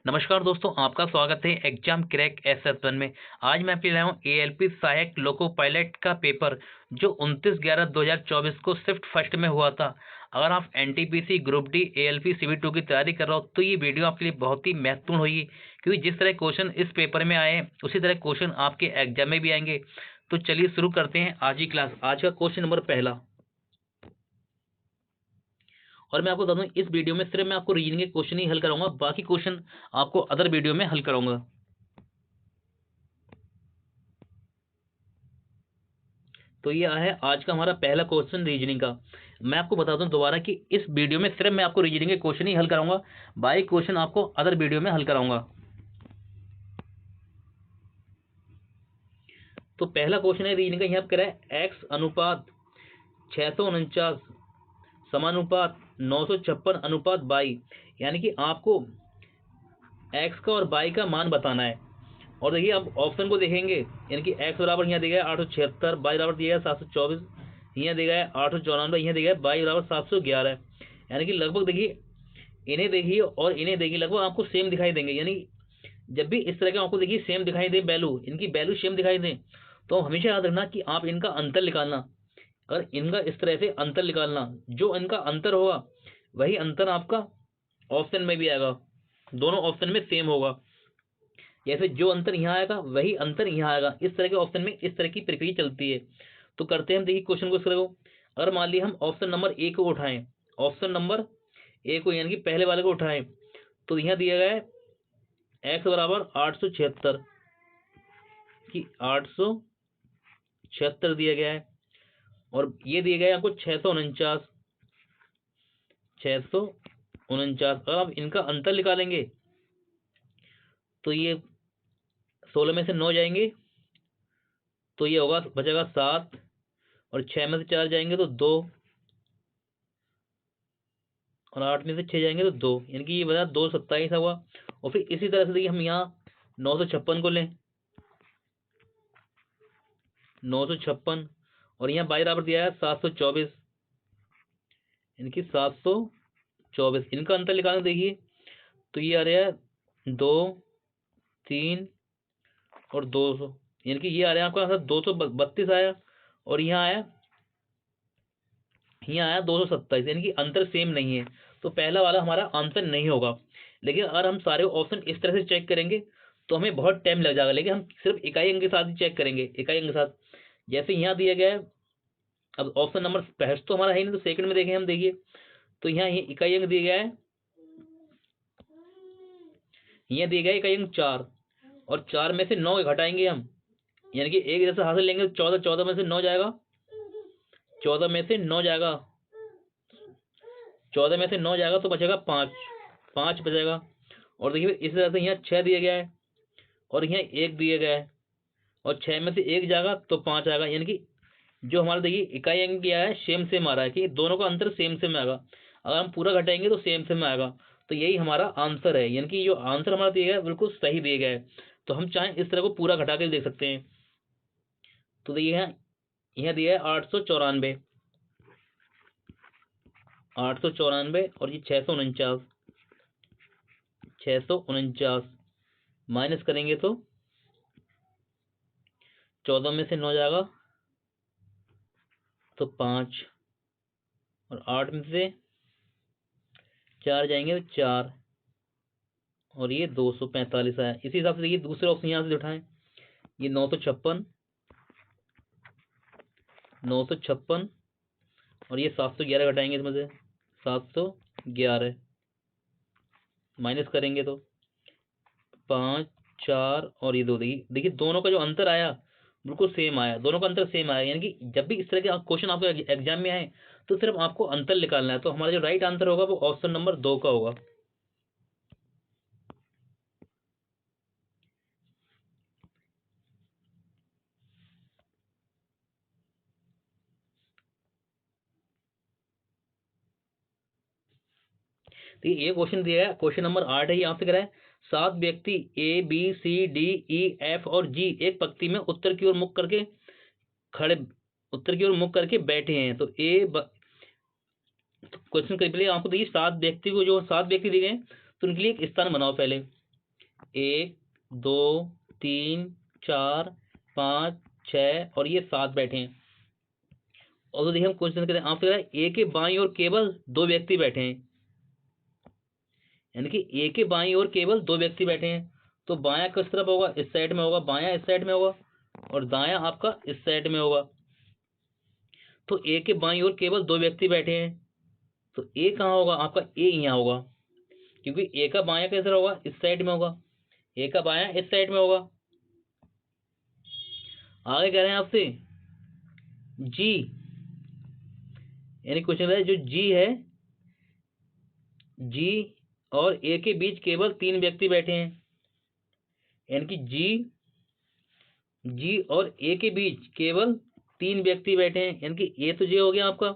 नमस्कार दोस्तों, आपका स्वागत है एग्जाम क्रैक एस1 में। आज मैं आपके लिए लाया हूँ एएलपी सहायक लोको पायलट का पेपर जो 29/11/2024 को शिफ्ट फर्स्ट में हुआ था। अगर आप एनटीपीसी ग्रुप डी एएलपी सीवी2 की तैयारी कर रहे हो तो ये वीडियो आपके लिए बहुत ही महत्वपूर्ण होगी, क्योंकि जिस तरह क्वेश्चन इस पेपर में आए उसी तरह क्वेश्चन आपके एग्जाम में भी आएंगे। तो चलिए शुरू करते हैं आज की क्लास। आज का क्वेश्चन नंबर पहला, और मैं आपको बता दूं इस वीडियो में सिर्फ मैं आपको रीजनिंग के क्वेश्चन ही हल कराऊंगा, बाकी क्वेश्चन आपको अदर वीडियो में हल कराऊंगा। तो ये है आज का हमारा पहला क्वेश्चन रीजनिंग का। मैं आपको बता दूं दोबारा कि इस वीडियो में सिर्फ मैं आपको रीजनिंग के क्वेश्चन ही हल कराऊंगा, बाकी क्वेश्चन आपको अदर वीडियो में हल कराऊंगा। तो पहला क्वेश्चन है रीजनिंग का, यहाँ पर कह रहा है एक्स अनुपात 649 समानुपात 956 अनुपात बाई, यानी कि आपको एक्स का और बाई का मान बताना है। और देखिए अब ऑप्शन को देखेंगे, यानी कि एक्स बराबर यहाँ दिया है 876, बाई बराबर दिया है 724, यहाँ दिया है 894, यहाँ दिया है बाई बराबर 711। यानी कि लगभग देखिए इन्हें देखिए और इन्हें देखिए लगभग आपको सेम दिखाई देंगे। यानी जब भी इस तरह के आपको देखिए सेम दिखाई दे, वैल्यू इनकी वैल्यू सेम दिखाई दे, तो हमेशा याद रखना कि आप इनका अंतर निकालना। अगर इनका इस तरह से अंतर निकालना, जो इनका अंतर होगा वही अंतर आपका ऑप्शन में भी आएगा, दोनों ऑप्शन में सेम होगा। जैसे जो अंतर यहाँ आएगा वही अंतर यहाँ आएगा, इस तरह के ऑप्शन में इस तरह की प्रक्रिया चलती है। तो करते हैं हम, देखिए क्वेश्चन को इस तरह को। अगर मान लिया हम ऑप्शन नंबर ए को उठाएं, ऑप्शन नंबर ए को यानी कि पहले वाले को उठाएं, तो यहाँ दिया गया है एक्स बराबर 876 की 876 दिया गया है, और ये दिया गया है आपको 649 649। अगर आप इनका अंतर निकालेंगे तो ये 16 में से 9 जाएंगे तो ये होगा, बचेगा 7, और 6 में से 4 जाएंगे तो 2, और 8 में से 6 जाएंगे तो 2, यानी कि ये बचा 227 हुआ। और फिर इसी तरह से देखिए हम यहाँ 956 को लें, 956, और यहाँ बाई बराबर दिया है 724, यानी कि 724। इनका अंतर निकालना देखिए तो ये आ रहा है 2, 3 और 200, यानी कि ये आ रहा है आपका आंसर 232 आया, और यहाँ आया 227, यानी कि अंतर सेम नहीं है। तो पहला वाला हमारा आंसर नहीं होगा। लेकिन अगर हम सारे ऑप्शन इस तरह से चेक करेंगे तो हमें बहुत टाइम लग जाएगा, लेकिन हम सिर्फ इकाई अंक के साथ ही चेक करेंगे, इकाई अंक के साथ। जैसे यहाँ दिया गया है, अब ऑप्शन नंबर फर्स्ट तो हमारा है नहीं, तो सेकंड में देखें हम, देखिए तो यहाँ इकाई अंक दिया गया है, यहाँ दिया गया है इकाई अंक 4, और 4 में से 9 घटाएंगे हम, यानी कि एक जैसे हासिल लेंगे तो 14, 14 में से 9 जाएगा, 14 में से 9 जाएगा, 14 में से 9 जाएगा तो बचेगा 5, 5 बचेगा। और देखिए इसी तरह से यहाँ 6 दिया गया है, और यहाँ 1 दिया गया है, और 6 में से 1 जाएगा तो 5 आएगा। यानी कि जो हमारा देखिए इकाई अंक किया है सेम सेम आ रहा है, कि दोनों का अंतर सेम सेम आएगा। अगर हम पूरा घटाएंगे तो सेम सेम आएगा। तो यही हमारा आंसर है, यानी कि जो आंसर हमारा दिया गया है बिल्कुल सही दिया गया है। तो हम चाहें इस तरह को पूरा घटा के देख सकते हैं। तो देखिए यहाँ दिया है 894, 894, और ये 649, 649 माइनस करेंगे तो 14 में से 9 जाएगा तो 5, और 8 में से 4 जाएंगे तो 4, और ये 245 आया। इसी हिसाब से देखिए दूसरे ऑप्शन यहाँ से उठाएं, ये 956, 956, और ये 711 घटाएंगे इसमें से 711, माइनस करेंगे तो 5, 4 और ये 2। देखिए दोनों का जो अंतर आया बिल्कुल सेम आया, दोनों का अंतर सेम आया। यानी कि जब भी इस तरह के क्वेश्चन आपको एग्जाम में आए तो सिर्फ आपको अंतर निकालना है। तो हमारा जो राइट आंसर होगा वो ऑप्शन नंबर 2 का होगा। तो ये क्वेश्चन दिया है, क्वेश्चन नंबर 8 है। ये आपसे कह रहा है 7 व्यक्ति A B C D E F और जी एक पंक्ति में उत्तर की ओर मुख करके खड़े, उत्तर की ओर मुख करके बैठे हैं। तो क्वेश्चन के पहले आपको देखिए 7 व्यक्ति को, जो 7 व्यक्ति दिए गए तो उनके लिए एक स्थान बनाओ पहले। 1 2 3 4 5 6 और ये 7 बैठे हैं। और तो देखिए हम क्वेश्चन करें, आपसे कह रहा है ए के बाईं ओर केवल 2 व्यक्ति बैठे हैं, यानी कि ए के बाईं ओर केवल 2 व्यक्ति बैठे हैं। तो बायां किस तरफ होगा, इस साइड में होगा, बायां इस साइड में होगा और दायां आपका इस साइड में होगा। तो ए के बाईं ओर केवल 2 व्यक्ति बैठे हैं, तो ए कहाँ होगा आपका, ए यहाँ होगा, क्योंकि ए का बायां किस तरफ होगा, इस साइड में होगा, ए का बायां इस साइड में होगा। आगे कह रहे हैं आपसे जी, यानी क्वेश्चन है जो जी है, जी और ए के बीच केवल 3 व्यक्ति बैठे हैं, यानी कि जी और ए के बीच केवल 3 व्यक्ति बैठे हैं, यानी कि ए तो जे हो गया आपका,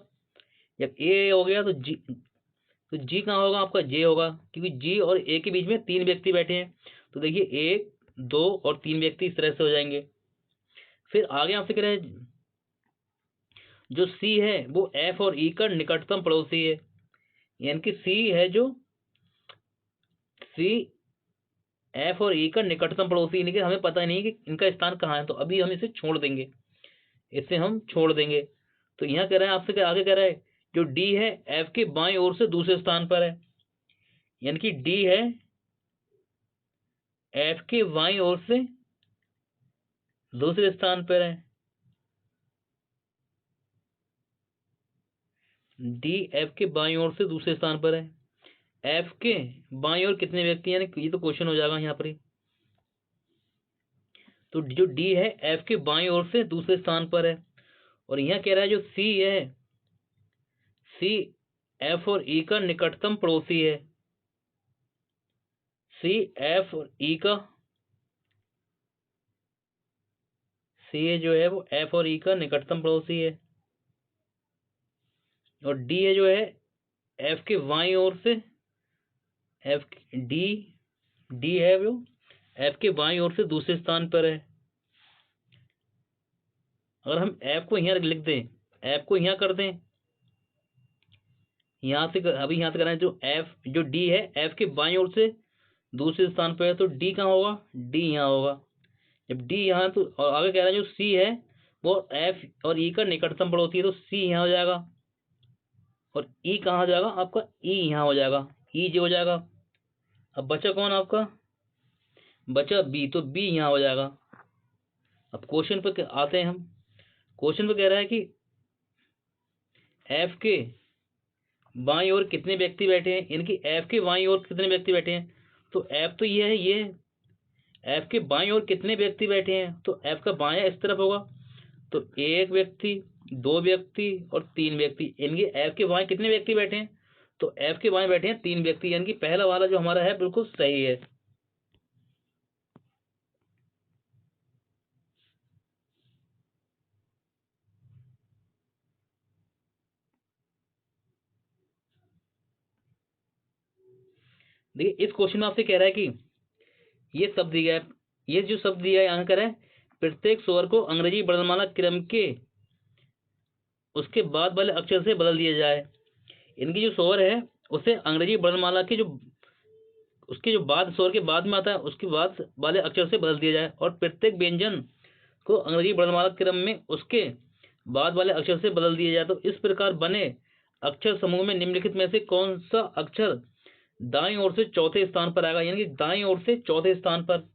जब ए हो गया तो जी कहाँ होगा आपका, जे होगा, क्योंकि जी और ए के बीच में 3 व्यक्ति बैठे हैं। तो देखिए 1 2 और 3 व्यक्ति इस तरह से हो जाएंगे। फिर आगे आपसे कह रहे हैं जो सी है वो एफ और ई का निकटतम पड़ोसी है, यानी कि सी है जो सी एफ और ई का निकटतम पड़ोसी, लेकिन हमें पता नहीं कि इनका स्थान कहाँ है, तो अभी हम इसे छोड़ देंगे, इसे हम छोड़ देंगे। तो यहाँ कह रहा है आपसे आगे कह रहा है जो डी है एफ के बाईं ओर से दूसरे स्थान पर है, यानी कि डी है एफ के बाईं ओर से दूसरे स्थान पर है। डी एफ के बाईं ओर से दूसरे स्थान पर है। एफ के बाईं ओर कितने व्यक्ति, यानी ये तो क्वेश्चन हो जाएगा यहाँ पर ही। तो जो डी है एफ के बाईं ओर से दूसरे स्थान पर है, और यहाँ कह रहा है जो सी है, सी एफ और ई का निकटतम पड़ोसी है, सी एफ और ई का, सी जो है वो एफ और ई का निकटतम पड़ोसी है, और डी है जो है एफ के बाईं ओर से, एफ डी है वो एफ के बाईं ओर से दूसरे स्थान पर है। अगर हम एफ को यहाँ लिख दें, एफ को यहाँ कर दें, यहाँ से अभी यहाँ से कराएं, जो एफ जो डी है एफ के बाईं ओर से दूसरे स्थान पर है, तो डी कहाँ होगा, डी यहाँ होगा। जब डी यहाँ, तो और आगे कह रहा है जो सी है वो एफ और ई का निकटतम पड़ोसी है, तो सी यहाँ हो जाएगा, और ई कहाँ हो जाएगा आपका, ई यहाँ हो जाएगा, ई जो हो जाएगा। अब बचा कौन आपका, बचा बी, तो बी यहाँ हो जाएगा। अब क्वेश्चन पे आते हैं हम। क्वेश्चन पे कह रहा है कि एफ के बाईं ओर कितने व्यक्ति बैठे हैं, यानी कि एफ के बाईं ओर कितने व्यक्ति बैठे हैं, तो एफ तो ये है, ये एफ के बाईं ओर कितने व्यक्ति बैठे हैं, तो एफ का बायां इस तरफ होगा, तो 1 व्यक्ति 2 व्यक्ति और 3 व्यक्ति, यानी एफ के बाएं कितने व्यक्ति बैठे हैं, तो एफ के बाएं बैठे हैं 3 व्यक्ति, यानी कि पहला वाला जो हमारा है बिल्कुल सही है। देखिए इस क्वेश्चन में आपसे कह रहा है कि ये शब्द दिया है, ये जो शब्द दिया है यहाँ कर है प्रत्येक स्वर को अंग्रेजी वर्णमाला क्रम के उसके बाद वाले अक्षर से बदल दिया जाए। इनकी जो स्वर है उसे अंग्रेजी वर्णमाला के जो उसके जो बाद स्वर के बाद में आता है उसके बाद वाले अक्षर से बदल दिया जाए, और प्रत्येक व्यंजन को अंग्रेजी वर्णमाला क्रम में उसके बाद वाले अक्षर से बदल दिया जाए। तो इस प्रकार बने अक्षर समूह में निम्नलिखित में से कौन सा अक्षर दाईं ओर से चौथे स्थान पर आएगा, यानी कि दाईं ओर से चौथे स्थान पर,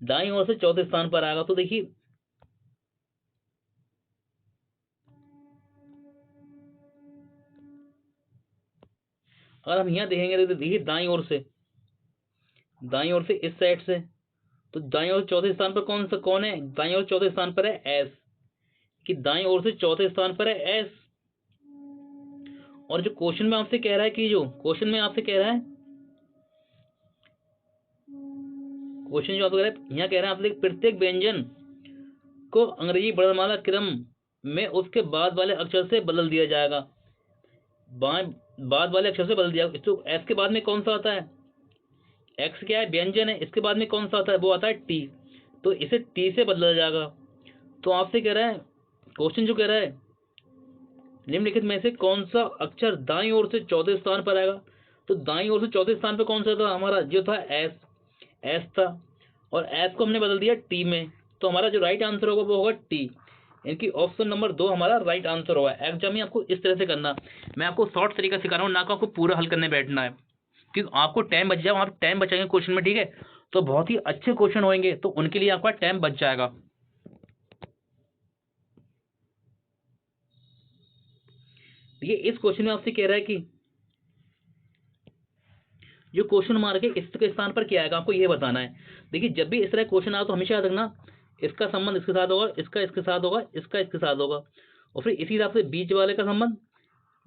दाईं ओर से चौथे स्थान पर आएगा। तो देखिए अगर हम यहाँ देखेंगे तो देखिए दाईं ओर से इस साइड से, तो दाईं ओर चौथे स्थान पर कौन है, दाईं ओर चौथे स्थान पर है एस, कि दाईं ओर से चौथे स्थान पर है एस। और जो क्वेश्चन में आपसे कह रहा है कि जो क्वेश्चन में आपसे कह रहा है, क्वेश्चन जो आपको कह रहा है यहाँ कह रहा है आपसे प्रत्येक व्यंजन को अंग्रेजी वर्णमाला क्रम में उसके बाद वाले अक्षर से बदल दिया जाएगा, बाद वाले अक्षर से बदल दिया। तो एस के बाद में कौन सा आता है, एक्स क्या है व्यंजन है, इसके बाद में कौन सा आता है, वो आता है टी, तो इसे टी से बदला जाएगा। तो आपसे कह रहा है क्वेश्चन जो कह रहा है निम्नलिखित में से कौन सा अक्षर दाईं ओर से चौथे स्थान पर आएगा, तो दाईं ओर से चौथे स्थान पे कौन सा था हमारा, जो था एस था, और एस को हमने बदल दिया टी में, तो हमारा जो राइट आंसर होगा वो होगा टी, यानी ऑप्शन नंबर 2 हमारा राइट आंसर होगा। एग्जाम में आपको इस तरह से करना, मैं आपको शॉर्ट तरीका सिखा रहा हूँ, ना कि आपको पूरा हल करने बैठना है, क्योंकि आपको टाइम बच जाए, आप टाइम बचाएंगे क्वेश्चन में, ठीक है, तो बहुत ही अच्छे क्वेश्चन होंगे, तो उनके लिए आपका टाइम बच जाएगा। देखिए इस क्वेश्चन में आपसे कह रहा है कि जो क्वेश्चन मार्क है इसके स्थान पर क्या आएगा, आपको ये बताना है। देखिए जब भी इस तरह क्वेश्चन आए तो हमेशा याद रखना, इसका संबंध इसके साथ होगा, इसका इसके साथ होगा, इसका इसके साथ होगा, और फिर इसी हिसाब से बीच वाले का संबंध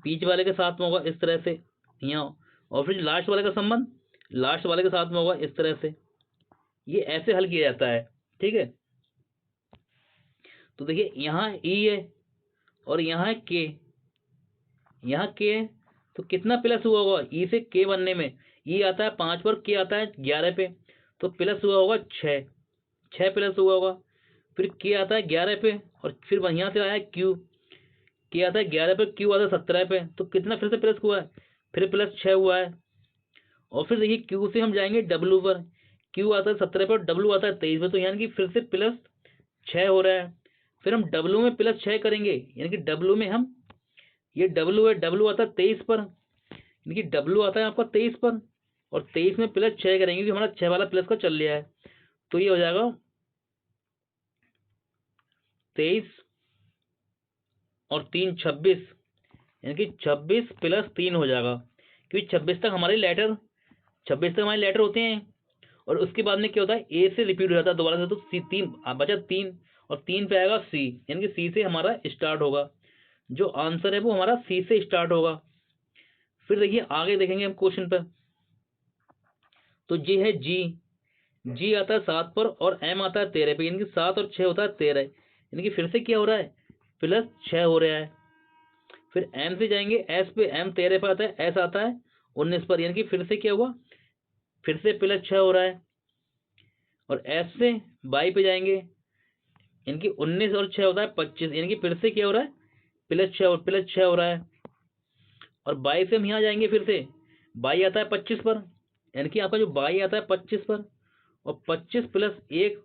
बीच वाले के साथ में होगा इस तरह से यहाँ, और फिर लास्ट वाले का संबंध लास्ट वाले के साथ में होगा इस तरह से। ये ऐसे हल किया जाता है, ठीक है। तो देखिए यहाँ ई है और यहाँ है के, यहाँ के है, तो कितना प्लस हुआ होगा ई से के बनने में, ई आता है 5 पर, के आता है 11 पे, तो प्लस हुआ होगा 6 प्लस हुआ होगा, फिर के आता है 11 पे, और फिर यहाँ से आया क्यू, के आता है 11 पे, क्यू आता है 17 पे, तो कितना फिर से प्लस हुआ है, फिर प्लस 6 हुआ है। और फिर देखिए क्यू से हम जाएंगे डब्लू पर, क्यू आता है 17 पे और डब्लू आता है 23 पे, तो यानी कि फिर से प्लस 6 हो रहा है। फिर हम डब्लू में प्लस 6 करेंगे, यानी कि डब्लू में हम, ये डब्लू है, डब्लू आता है 23 पर, यानी कि डब्लू आता है आपका 23 पर, और 23 में प्लस 6 करेंगे क्योंकि हमारा 6 वाला प्लस का चल लिया है, तो ये हो जाएगा 23 और 3 26, यानी कि 26 प्लस 3 हो जाएगा, क्योंकि 26 तक हमारे लेटर होते हैं, और उसके बाद में क्या होता है ए से रिपीट हो जाता है दोबारा से, तो सी 3 बचा 3, और 3 पे आएगा सी, यानी कि सी से हमारा स्टार्ट होगा, जो आंसर है वो हमारा सी से स्टार्ट होगा। फिर देखिए आगे देखेंगे हम क्वेश्चन पर, तो जी है जी आता है 7 पर और एम आता है 13 पे, यानी कि 7 और 6 होता है 13, यानी कि फिर से क्या हो रहा है, प्लस 6 हो रहा है। फिर एम से जाएंगे एस पे, एम 13 पे आता है, एस आता है 19 पर, यानी कि फिर से क्या हुआ, फिर से प्लस 6 हो रहा है। और एस से बाई पे जाएंगे, यानी कि 19 और 6 होता है 25, यानी कि फिर से क्या हो रहा है, प्लस 6 हो रहा है। और बाई से हम यहाँ जाएंगे, फिर से बाई आता है 25 पर, यानी कि आपका जो बाई आता है 25 पर, और 25 प्लस 1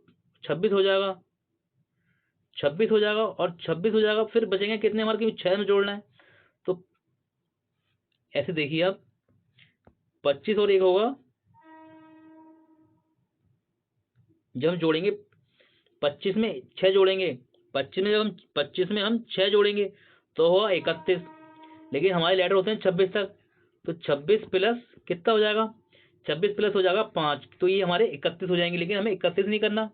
26 हो जाएगा, 26 हो जाएगा, और 26 हो जाएगा, फिर बचेंगे कितने हमारे, क्योंकि 6 में जोड़ना है, तो ऐसे देखिए आप 25 और 1 होगा, जब हम जोड़ेंगे 25 में 6 जोड़ेंगे, 25 में हम 6 जोड़ेंगे तो होगा 31, लेकिन हमारे लेटर होते हैं 26 तक, तो 26 प्लस कितना हो जाएगा, 26 प्लस हो जाएगा 5, तो ये हमारे 31 हो जाएंगे, लेकिन हमें 31 नहीं करना,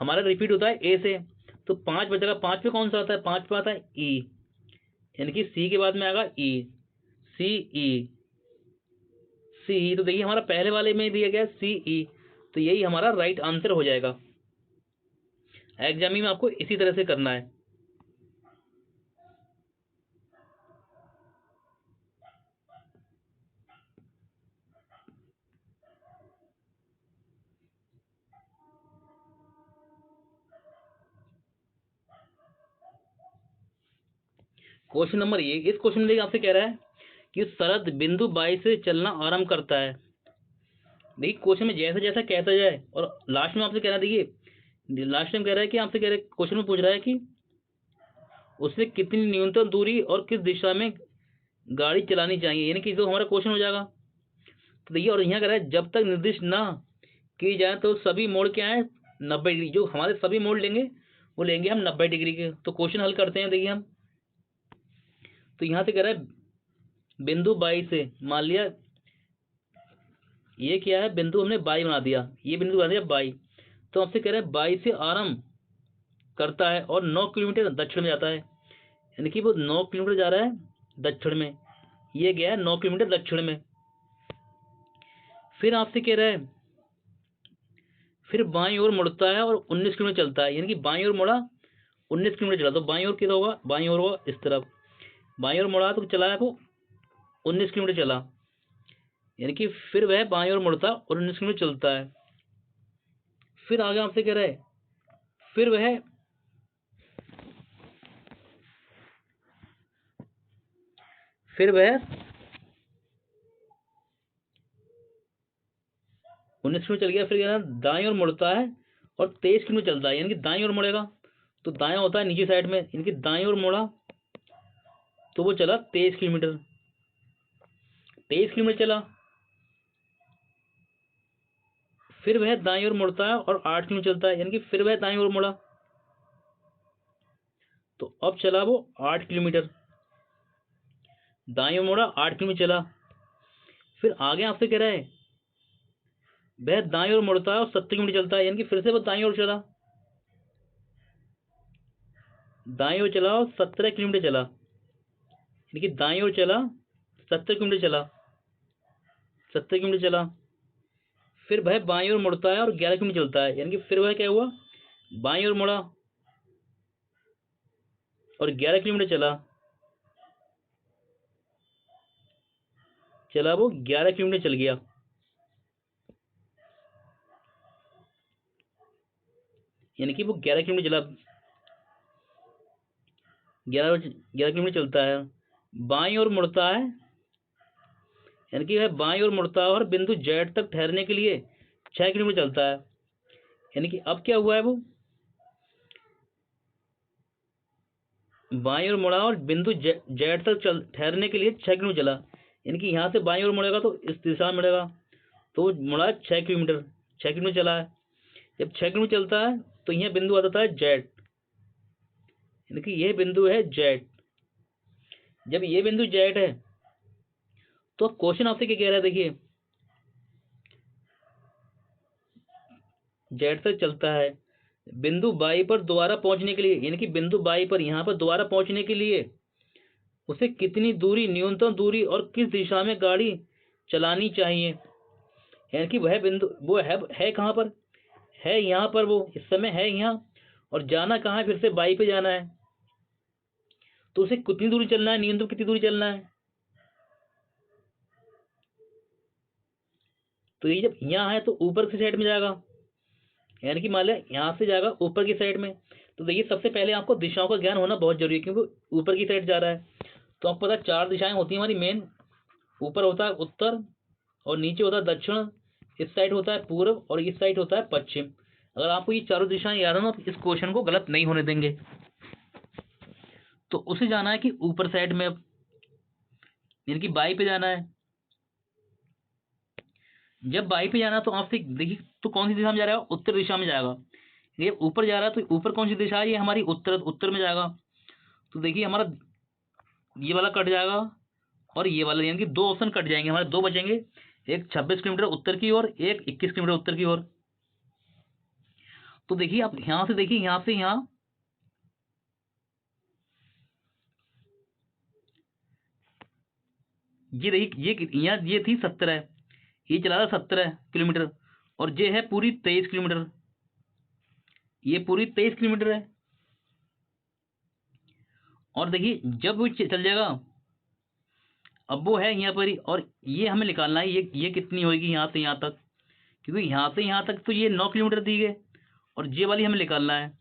हमारा रिपीट होता है ए से, तो 5 बचेगा, 5 पे कौन सा आता है, 5 पे आता है ई, यानी कि सी के बाद में आएगा ई, सी ई सी, तो देखिए हमारा पहले वाले में दिया गया सी ई, तो यही हमारा राइट आंसर हो जाएगा। एग्जाम में आपको इसी तरह से करना है। क्वेश्चन नंबर ये, इस क्वेश्चन में देखिए आपसे कह रहा है कि शरद बिंदु 22 से चलना आरंभ करता है। देखिए क्वेश्चन में जैसा जैसा कहता जाए, और लास्ट में आपसे कह रहा है, देखिए लास्ट टाइम कह रहा है कि आपसे कह रहा है, क्वेश्चन में पूछ रहा है कि उससे कितनी न्यूनतम दूरी और किस दिशा में गाड़ी चलानी चाहिए, यानी कि जो हमारा क्वेश्चन हो जाएगा। तो देखिए और यहाँ कह रहा है जब तक निर्दिष्ट ना की जाए तो सभी मोड़ क्या है 90 डिग्री, जो हमारे सभी मोड़ लेंगे वो लेंगे हम 90 डिग्री के। तो क्वेश्चन हल करते हैं, देखिए हम, तो यहाँ से कह रहा है बिंदु 22 से, मान लिया ये क्या है, बिंदु हमने बाई बना दिया, ये बिंदु बना दिया बाई, तो आपसे कह रहा है 22 से आरंभ करता है और 9 किलोमीटर दक्षिण में जाता है, यानी कि वो 9 किलोमीटर जा रहा है दक्षिण में, ये गया है 9 किलोमीटर दक्षिण में। फिर आपसे कह रहा है फिर बाईं ओर मुड़ता है और 19 किलोमीटर चलता है, यानी कि बाईं ओर मुड़ा 19 किलोमीटर चला, तो बाईं ओर कितना होगा, बाईं ओर होगा इस तरफ, बाईं ओर मुड़ा तो चला है वो 19 किलोमीटर चला, यानी कि फिर वह बाईं ओर मुड़ता और 19 किलोमीटर चलता है। फिर आगे आपसे कह रहा है फिर वह फिर वह 19 किलोमीटर चल गया, फिर क्या दाएं ओर मुड़ता है और 23 किलोमीटर चलता है, यानी कि दाएं ओर मुड़ेगा तो दायां होता है नीचे साइड में, यानी कि दाएं ओर मुड़ा तो वो चला 23 किलोमीटर। 23 किलोमीटर चला, फिर वह दाएं ओर मुड़ता है और 8 किलोमीटर चलता है, यानी कि फिर वह दाएं ओर मुड़ा तो अब चला वो 8 किलोमीटर। दाएं ओर मुड़ा, 8 किलोमीटर चला, फिर आगे आपसे कह रहा है वह दाएं ओर मुड़ता है और 70 किलोमीटर चलता है, यानी कि फिर से वो दाएं ओर चला, दाएं ओर चला और 17 किलोमीटर चला, यानी कि दाएं ओर चला 70 किलोमीटर चला, 70 किलोमीटर चला, फिर वह बाएं ओर मुड़ता है और 11 किलोमीटर चलता है, यानी कि फिर वह क्या हुआ, बाएं ओर मुड़ा और 11 किलोमीटर चला, चला वो 11 किलोमीटर चल गया, यानी कि वो 11 किलोमीटर चला, 11 किलोमीटर चलता है, बाईं ओर मुड़ता है, यानी कि वह बाईं ओर मुड़ता है और बिंदु जेड तक ठहरने के लिए 6 किलोमीटर चलता है, यानी कि अब क्या हुआ है, वो बाईं ओर मुड़ा और बिंदु जेड तक ठहरने के लिए 6 किलोमीटर चला, यानी कि यहाँ से बाईं ओर मुड़ेगा तो इस दिशा में मुड़ेगा, तो वो मुड़ा 6 किलोमीटर, 6 किलोमीटर चला है। जब 6 किलोमीटर चलता है तो यह बिंदु आ जाता है जेड, यानी कि यह बिंदु है जेड। जब ये बिंदु जेड है तो अब क्वेश्चन आपसे क्या कह रहा है, देखिए जेड तक चलता है, बिंदु बाई पर दोबारा पहुंचने के लिए, यानी कि बिंदु बाई पर यहाँ पर दोबारा पहुंचने के लिए उसे कितनी दूरी, न्यूनतम दूरी और किस दिशा में गाड़ी चलानी चाहिए, यानी कि वह बिंदु वो है कहाँ पर, है यहाँ पर, वो इस समय है यहाँ और जाना कहाँ है, फिर से बाई पे जाना है, तो उसे कितनी दूरी चलना है, न्यूनतम कितनी दूरी चलना है। तो ये जब यहाँ है तो ऊपर की साइड में जाएगा, यानी कि मान लिया यहाँ से जाएगा ऊपर की साइड में। तो देखिए सबसे पहले आपको दिशाओं का ज्ञान होना बहुत जरूरी है, क्योंकि ऊपर की साइड जा रहा है। तो आपको पता है 4 दिशाएं होती हैं हमारी मेन, ऊपर होता है उत्तर और नीचे होता है दक्षिण, इस साइड होता है पूर्व और इस साइड होता है पश्चिम। अगर आपको ये चारों दिशाएं याद है ना, तो इस क्वेश्चन को गलत नहीं होने देंगे। तो उसे जाना है कि ऊपर साइड में, यानी कि बाई पे जाना है। जब बाई पे जाना तो आपसे देखिए तो कौन सी दिशा में जा रहा है, उत्तर दिशा में जाएगा। ये ऊपर जा रहा है तो ऊपर कौन सी दिशा है, ये हमारी उत्तर, उत्तर में जाएगा। तो देखिए हमारा ये वाला कट जाएगा और ये वाला, यानी कि 2 ऑप्शन कट जाएंगे हमारे, 2 बचेंगे, एक 26 किलोमीटर उत्तर की ओर, एक 21 किलोमीटर उत्तर की ओर। तो देखिए आप यहां से देखिए, यहां से यहाँ ये रही, यहाँ ये थी 17, ये चला था 17 किलोमीटर और ये है पूरी 23 किलोमीटर, ये पूरी 23 किलोमीटर है। और देखिए जब वो चल जाएगा, अब वो है यहाँ पर ही, और ये हमें निकालना है ये कितनी होगी यहाँ से यहाँ तक, क्योंकि यहाँ से यहाँ तक तो ये 9 किलोमीटर दी गए और ये वाली हमें निकालना है।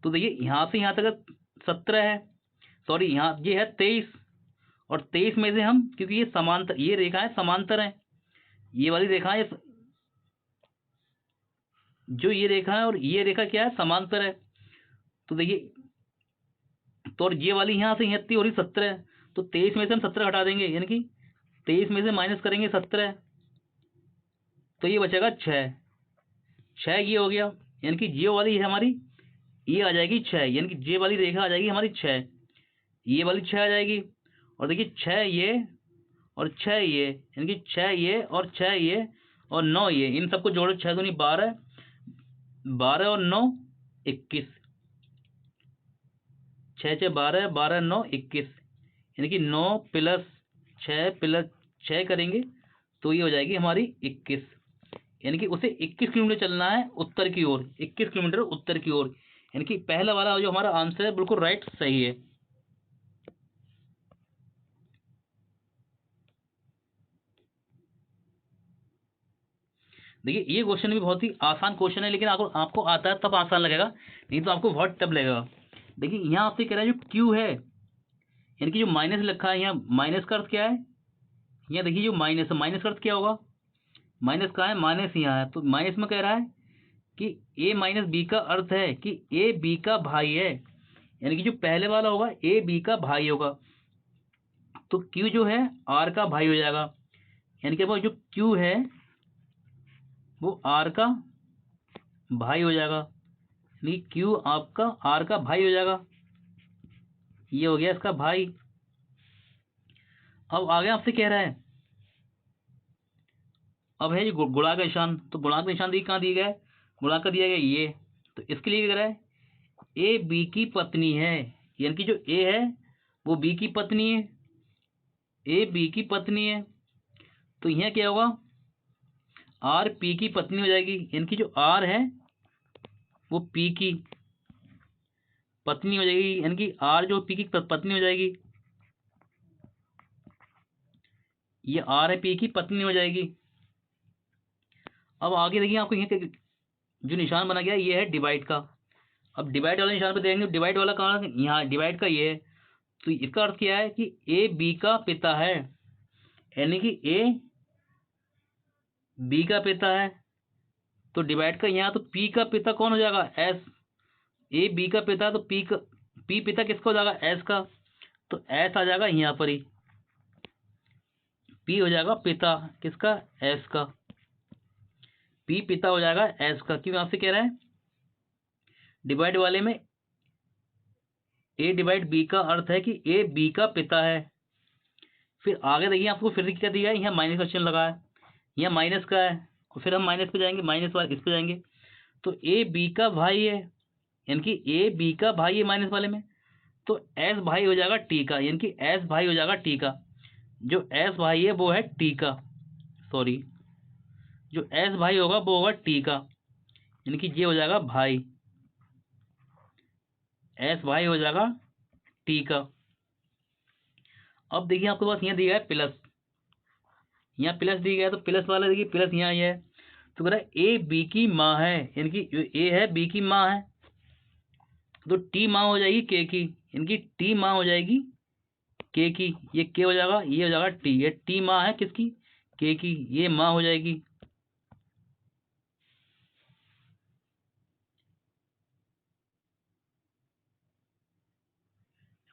तो देखिए यहाँ से यहाँ तक 17 है, सॉरी यहाँ ये है 23, और 23 में से हम, क्योंकि ये समांतर, ये रेखाएं समांतर हैं, ये वाली रेखा है, जो ये रेखा है और ये रेखा क्या है, समांतर है। तो देखिए तो और ये वाली यहाँ से यहाँ तक हो रही 17, तो 23 में से हम 17 हटा देंगे, यानी कि 23 में से माइनस करेंगे 17, तो ये बचेगा 6, 6 ये हो गया, यानी कि ये वाली है हमारी, ये आ जाएगी 6, यानी कि ये वाली रेखा आ जाएगी हमारी 6, ये वाली 6 आ जाएगी। और देखिए 6 ये और 6 ये, यानी कि 6 ये और 6 ये और 9 ये, इन सबको जोड़ो, 6 दूनी 12, 12 और 9 21, 6 6 12, 12 9 21, यानी कि 9 प्लस 6 प्लस 6 करेंगे तो ये हो जाएगी हमारी 21, यानी कि उसे 21 किलोमीटर चलना है उत्तर की ओर, 21 किलोमीटर उत्तर की ओर, यानी कि पहला वाला जो हमारा आंसर है बिल्कुल राइट, सही है। देखिए ये क्वेश्चन भी बहुत ही आसान क्वेश्चन है, लेकिन आपको आपको आता है तब आसान लगेगा, नहीं तो आपको बहुत टफ लगेगा। देखिए यहाँ आपसे कह रहा है जो क्यू है, यानी कि जो माइनस लिखा है यहाँ, माइनस का अर्थ क्या है, यहाँ देखिए जो माइनस है, माइनस का अर्थ क्या होगा, माइनस कहाँ है, माइनस यहाँ है, तो माइनस में कह रहा है कि ए माइनस बी का अर्थ है कि ए बी का भाई है, यानी कि जो पहले वाला होगा ए बी का भाई होगा, तो क्यू जो है आर का भाई हो जाएगा, यानी कि वो जो क्यू है वो आर का भाई हो जाएगा, यानी क्यू आपका आर का भाई हो जाएगा, ये हो गया इसका भाई। अब आगे आपसे कह रहा है, अब है जो गुणा का निशान, तो गुणा का निशान कहाँ दिया गया है, गुणा का दिया गया ये, तो इसके लिए क्या कह रहा है, ए बी की पत्नी है, यानी कि जो ए है वो बी की पत्नी है, ए बी की पत्नी है, तो यहाँ क्या होगा, आर पी की पत्नी हो जाएगी, यानी कि जो आर है वो पी की पत्नी हो जाएगी, यानी कि आर जो पी की पत्नी हो जाएगी, ये आर है पी की पत्नी हो जाएगी। अब आगे देखिए आपको यहाँ जो निशान बना गया ये है डिवाइड का, अब डिवाइड वाले निशान पे देखेंगे, डिवाइड वाला कहाँ है, यहाँ डिवाइड का ये है, तो इसका अर्थ क्या है कि ए बी का पिता है, यानी कि ए बी का पिता है, तो डिवाइड का यहाँ, तो पी का पिता कौन हो जाएगा, एस, ए बी का पिता, तो पी पिता किसका हो जाएगा, एस का, तो एस आ जाएगा यहाँ पर ही, पी हो जाएगा पिता किसका, एस का, पी पिता हो जाएगा एस का, क्यों आपसे कह रहा है डिवाइड वाले में ए डिवाइड बी का अर्थ है कि ए बी का पिता है। फिर आगे देखिए आपको फिर क्या दिया है, यहाँ माइनस का चिन्ह लगा है, यहाँ माइनस का है, और फिर हम माइनस पे जाएंगे, माइनस वाले इस पे जाएंगे, तो ए बी का भाई है, यानी कि ए बी का भाई है माइनस वाले में, तो एस भाई हो जाएगा टी का, यानी कि एस भाई हो जाएगा टी का, जो एस भाई है वो है टी का, सॉरी जो एस भाई होगा वो होगा टी का, यानी कि ये हो जाएगा भाई, एस भाई हो जाएगा टी का। अब देखिए आपके पास यहाँ दिया है प्लस, यहाँ प्लस दिया गया, तो प्लस वाला देखिए प्लस यहाँ ये है, तो कह रहा है ए बी की माँ है, यानी कि जो ए है बी की माँ है, तो टी माँ हो जाएगी के की, यानी कि टी माँ हो जाएगी के की, ये के हो जाएगा, ये हो जाएगा टी, ये टी माँ है किसकी, के की, ये माँ हो जाएगी।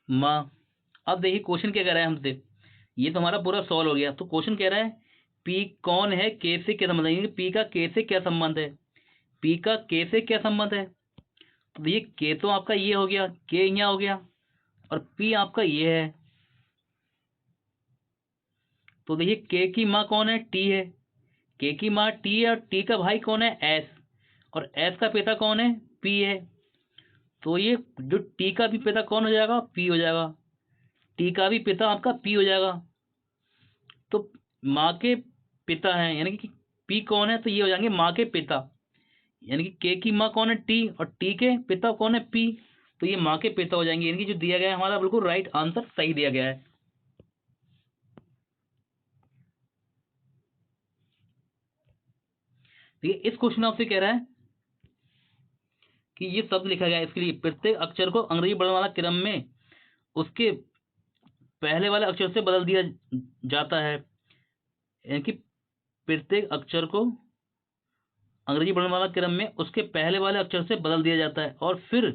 माँ। अब देखिए क्वेश्चन क्या कह रहा है हमसे, ये तो हमारा पूरा सॉल्व हो गया, तो क्वेश्चन कह रहा है पी कौन है, के से क्या संबंध है, पी का के से क्या संबंध है, पी का के से क्या संबंध है, तो देखिए के तो आपका ये हो गया, के यहाँ हो गया, और पी आपका ये है, तो देखिए के की माँ कौन है, टी है, के की माँ टी है, और टी का भाई कौन है, एस, और एस का पिता कौन है, पी है, तो ये जो टी का भी पिता कौन हो जाएगा, पी हो जाएगा, टी का भी पिता आपका पी हो जाएगा, तो माँ के पिता हैं, यानी कि पी कौन है, तो ये हो जाएंगे माँ के पिता, यानी कि के की माँ कौन है, टी, और टी के पिता कौन है, पी, तो ये माँ के पिता हो जाएंगे, यानी कि जो दिया गया है हमारा बिल्कुल राइट आंसर सही दिया गया है। ठीक है, इस क्वेश्चन आपसे कह रहा है कि ये शब्द लिखा गया है, इसके लिए प्रत्येक अक्षर को अंग्रेजी वर्णमाला क्रम में उसके पहले वाले अक्षर से बदल दिया जाता है, यानी कि प्रत्येक अक्षर को अंग्रेजी वर्णमाला क्रम में उसके पहले वाले अक्षर से बदल दिया जाता है, और फिर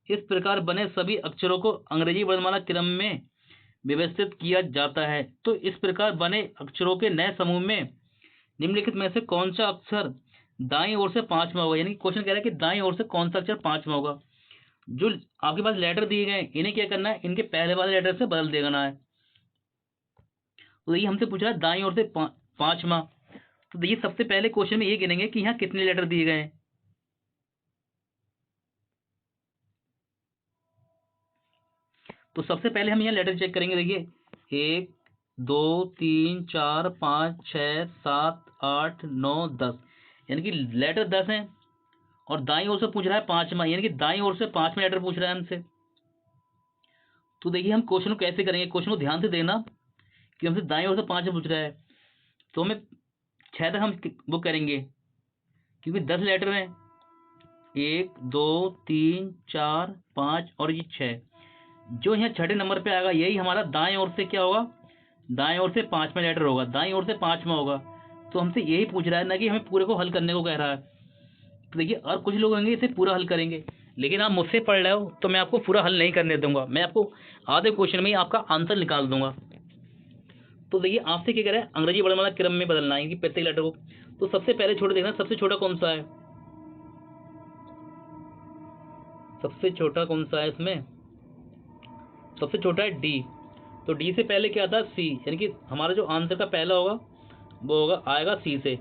इस प्रकार बने सभी अक्षरों को अंग्रेजी वर्णमाला क्रम में व्यवस्थित किया जाता है। तो इस प्रकार बने अक्षरों के नए समूह में निम्नलिखित में से कौन सा अक्षर दाईं ओर से पांचवा होगा, यानी क्वेश्चन कह रहा है कि दाईं ओर से कौन सा अक्षर पांचवा होगा, जो आपके पास लेटर दिए गए इन्हें क्या करना है, इनके पहले वाले लेटर से बदल देना है, तो ये हमसे पूछ रहा है दाईं ओर से पांचवा, तो देखिए सबसे पहले क्वेश्चन में ये गिनेंगे कि यहाँ कितने लेटर दिए गए हैं, तो सबसे पहले हम यहाँ लेटर चेक करेंगे, देखिए 1 2 3 4 5 6 7 8 9 10, यानी कि लेटर 10 हैं, और दाईं ओर से पूछ रहा है पांचवा, यानी कि दाईं ओर से पांचवा लेटर पूछ रहा है हमसे, तो देखिए हम क्वेश्चन को कैसे करेंगे, क्वेश्चन को ध्यान से देखना कि हमसे दाईं ओर से पांचवा पूछ रहा है, तो हमें 6 तक हम वो करेंगे, क्योंकि 10 लेटर हैं, 1 2 3 4 5 और ये 6, जो यहाँ छठे नंबर पे आएगा यही हमारा दाएं ओर से क्या होगा, दाएं ओर से पांचवा लेटर होगा, दाएं ओर से पांचवा होगा, तो हमसे यही पूछ रहा है ना कि हमें पूरे को हल करने को कह रहा है। तो देखिए, और कुछ लोग होंगे इसे पूरा हल करेंगे, लेकिन आप मुझसे पढ़ रहे हो तो मैं आपको पूरा हल नहीं करने दूंगा, मैं आपको आधे क्वेश्चन में ही आपका आंसर निकाल दूंगा। तो देखिए, आपसे क्या कह रहा है, अंग्रेजी वर्णमाला क्रम में बदलना है कि प्रत्येक लेटर को। तो सबसे पहले छोटे देखना, सबसे छोटा कौन सा है, सबसे छोटा कौन सा है इसमें, सबसे छोटा है डी। तो डी से पहले क्या आता है, सी, यानी कि हमारा जो आंसर का पहला होगा वो होगा आएगा सी से,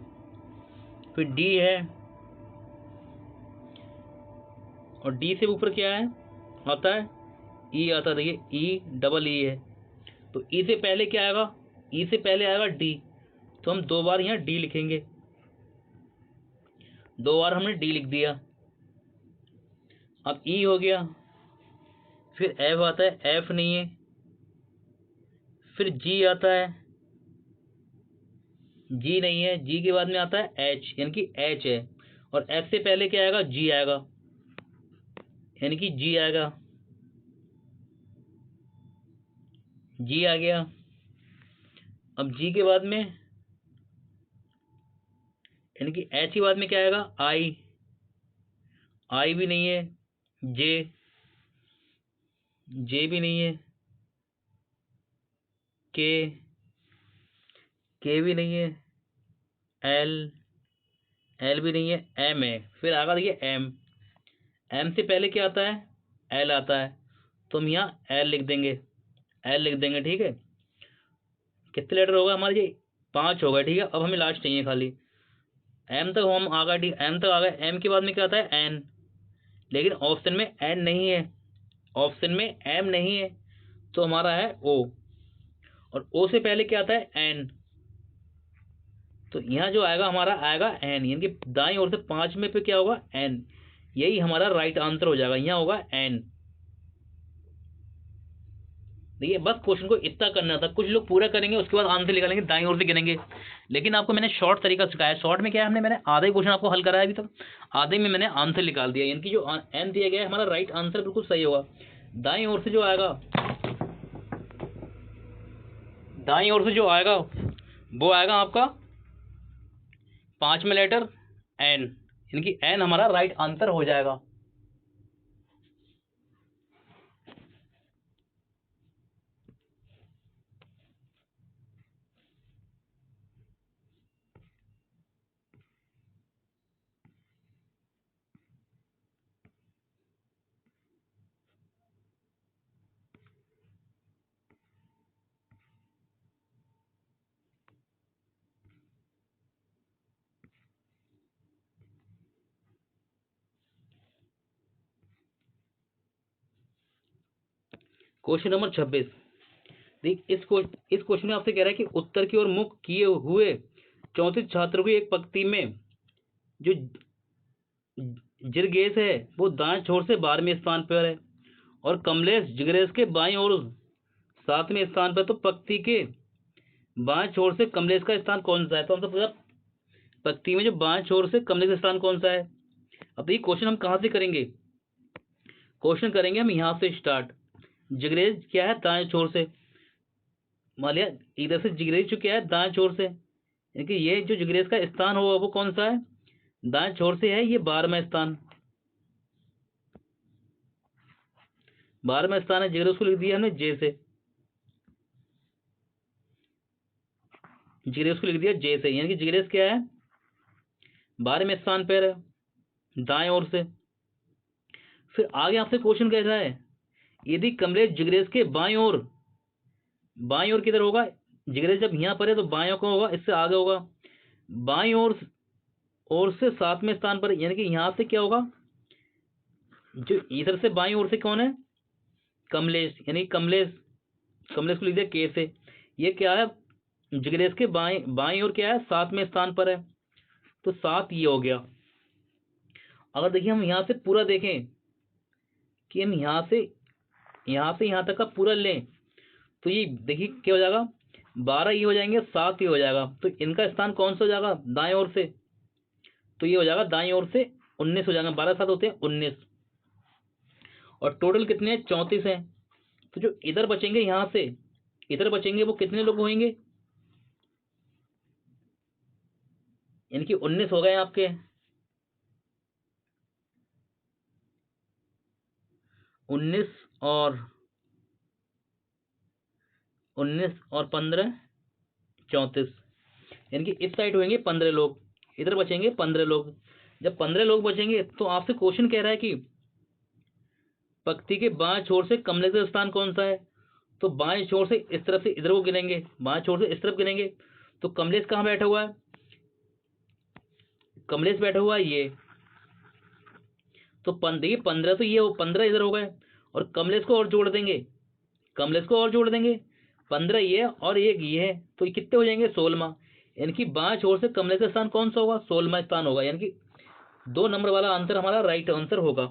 फिर डी है, और डी से ऊपर क्या है, आता है ई आता है। देखिए ई डबल ई है, तो ई से पहले क्या आएगा, ई से पहले आएगा डी, तो हम दो बार यहाँ डी लिखेंगे, दो बार हमने डी लिख दिया। अब ई हो गया, फिर एफ आता है, एफ नहीं है, फिर जी आता है, जी नहीं है, जी के बाद में आता है एच, यानी कि एच है, और एच से पहले क्या आएगा, जी आएगा, यानी कि जी आएगा, जी आ गया। अब जी के बाद में यानी कि एच के बाद में क्या आएगा, आई, आई भी नहीं है, जे, जे भी नहीं है, के, के भी नहीं है, एल, एल भी नहीं है, एम है, फिर आगा देखिए एम, एम से पहले क्या आता है, एल आता है, तो हम यहाँ एल लिख देंगे, एल लिख देंगे, ठीक है। कितने लेटर होगा हमारे, ये 5 होगा, ठीक है। अब हमें लास्ट चाहिए खाली, एम तक हम आ गए, ठीक, एम तक आ गए। एम के बाद में क्या आता है, एन, लेकिन ऑप्शन में एन नहीं है, ऑप्शन में एम नहीं है, तो हमारा है ओ, और ओ से पहले क्या आता है, एन, तो यहाँ जो आएगा हमारा आएगा एन, यानी कि दाईं ओर से 5 में पे क्या होगा, एन, यही हमारा राइट आंसर हो जाएगा, यहाँ होगा एन। देखिए, बस क्वेश्चन को इतना करना था, कुछ लोग पूरा करेंगे उसके बाद आंसर निकालेंगे, दाईं ओर से गिनेंगे, लेकिन आपको मैंने शॉर्ट तरीका सिखाया। शॉर्ट में क्या है, मैंने आधे क्वेश्चन आपको हल कराया अभी तक, आधे में मैंने आंसर निकाल दिया, यानी कि जो एन दिया गया है हमारा राइट आंसर बिल्कुल सही होगा। दाईं ओर से जो आएगा, दाईं ओर से जो आएगा वो आएगा आपका 5 में लेटर एन, यानी कि एन हमारा राइट आंसर हो जाएगा। क्वेश्चन नंबर 26, देख इस क्वेश्चन में आपसे कह रहा है कि उत्तर की ओर मुख किए हुए 34 छात्रों की एक पंक्ति में जो जिरगेश है वो दाएं छोर से 12वें स्थान पर है, और कमलेश जिग्नेश के बाईं ओर 7वें स्थान पर। तो पंक्ति के बाएं छोर से कमलेश का स्थान कौन सा है, तो हमसे पूछा पंक्ति में जो बाएं छोर से कमलेश का स्थान कौन सा है। अब ये क्वेश्चन हम कहाँ से करेंगे, क्वेश्चन करेंगे हम यहाँ से स्टार्ट। जिग्नेश क्या है, दाएं छोर से, मान लिया इधर से जिग्नेश जो क्या है दाएं छोर से, यानी कि ये जो जिग्नेश का स्थान होगा वो कौन सा है, दाएं छोर से है, ये 12वां स्थान, 12वां स्थान है। जिग्नेश को लिख दिया हमने जे से, जिग्नेश को लिख दिया जे से, यानी कि जिग्नेश क्या है 12वें स्थान पर है दाएं ओर से। फिर आगे आपसे क्वेश्चन कह रहा है, यदि कमलेश जिग्नेश के बाईं ओर, बाईं ओर किधर होगा, जिग्नेश जब यहाँ पर है तो बाईं ओर को होगा, इससे आगे होगा, बाईं ओर से 7वें स्थान पर, यानी कि यहाँ से क्या होगा, जो इधर से बाईं ओर से कौन है, कमलेश, यानी कमलेश, कमलेश को लिख दिया के से, ये क्या है जिग्नेश के बाईं ओर क्या है 7वें स्थान पर है, तो 7 ये हो गया। अगर देखिए हम यहाँ से पूरा देखें कि हम यहाँ से यहाँ तक का पूरा लें, तो ये देखिए क्या हो जाएगा, 12 ये हो जाएंगे, 7 ये हो जाएगा, तो इनका स्थान कौन सा हो जाएगा दाएं ओर से, तो ये हो जाएगा दाएं ओर से 19 हो जाएगा, 12 7 होते हैं 19, और टोटल कितने हैं 34 हैं। तो जो इधर बचेंगे, यहाँ से इधर बचेंगे वो कितने लोग होंगे, यानी कि 19 हो गए आपके, 19 और 15 34, यानी कि इस साइड होंगे 15 लोग, इधर बचेंगे 15 लोग। जब 15 लोग बचेंगे तो आपसे क्वेश्चन कह रहा है कि पंक्ति के बाएं छोर से कमले का स्थान कौन सा है। तो बाएं छोर से इस तरफ से इधर को गिनेंगे, बाएं छोर से इस तरफ गिनेंगे, तो कमलेश कहाँ बैठा हुआ है, कमलेश बैठा हुआ है ये। तो देखिए 15 तो ये 15 इधर हो गए, और कमलेश को और जोड़ देंगे, कमलेश को और जोड़ देंगे, 15 ये और एक ये है, तो ये कितने हो जाएंगे 16। यानी कि बाएं छोर से कमलेश का स्थान कौन सा होगा, 16वां स्थान होगा। यानी कि 2 नंबर वाला आंसर हमारा राइट आंसर होगा।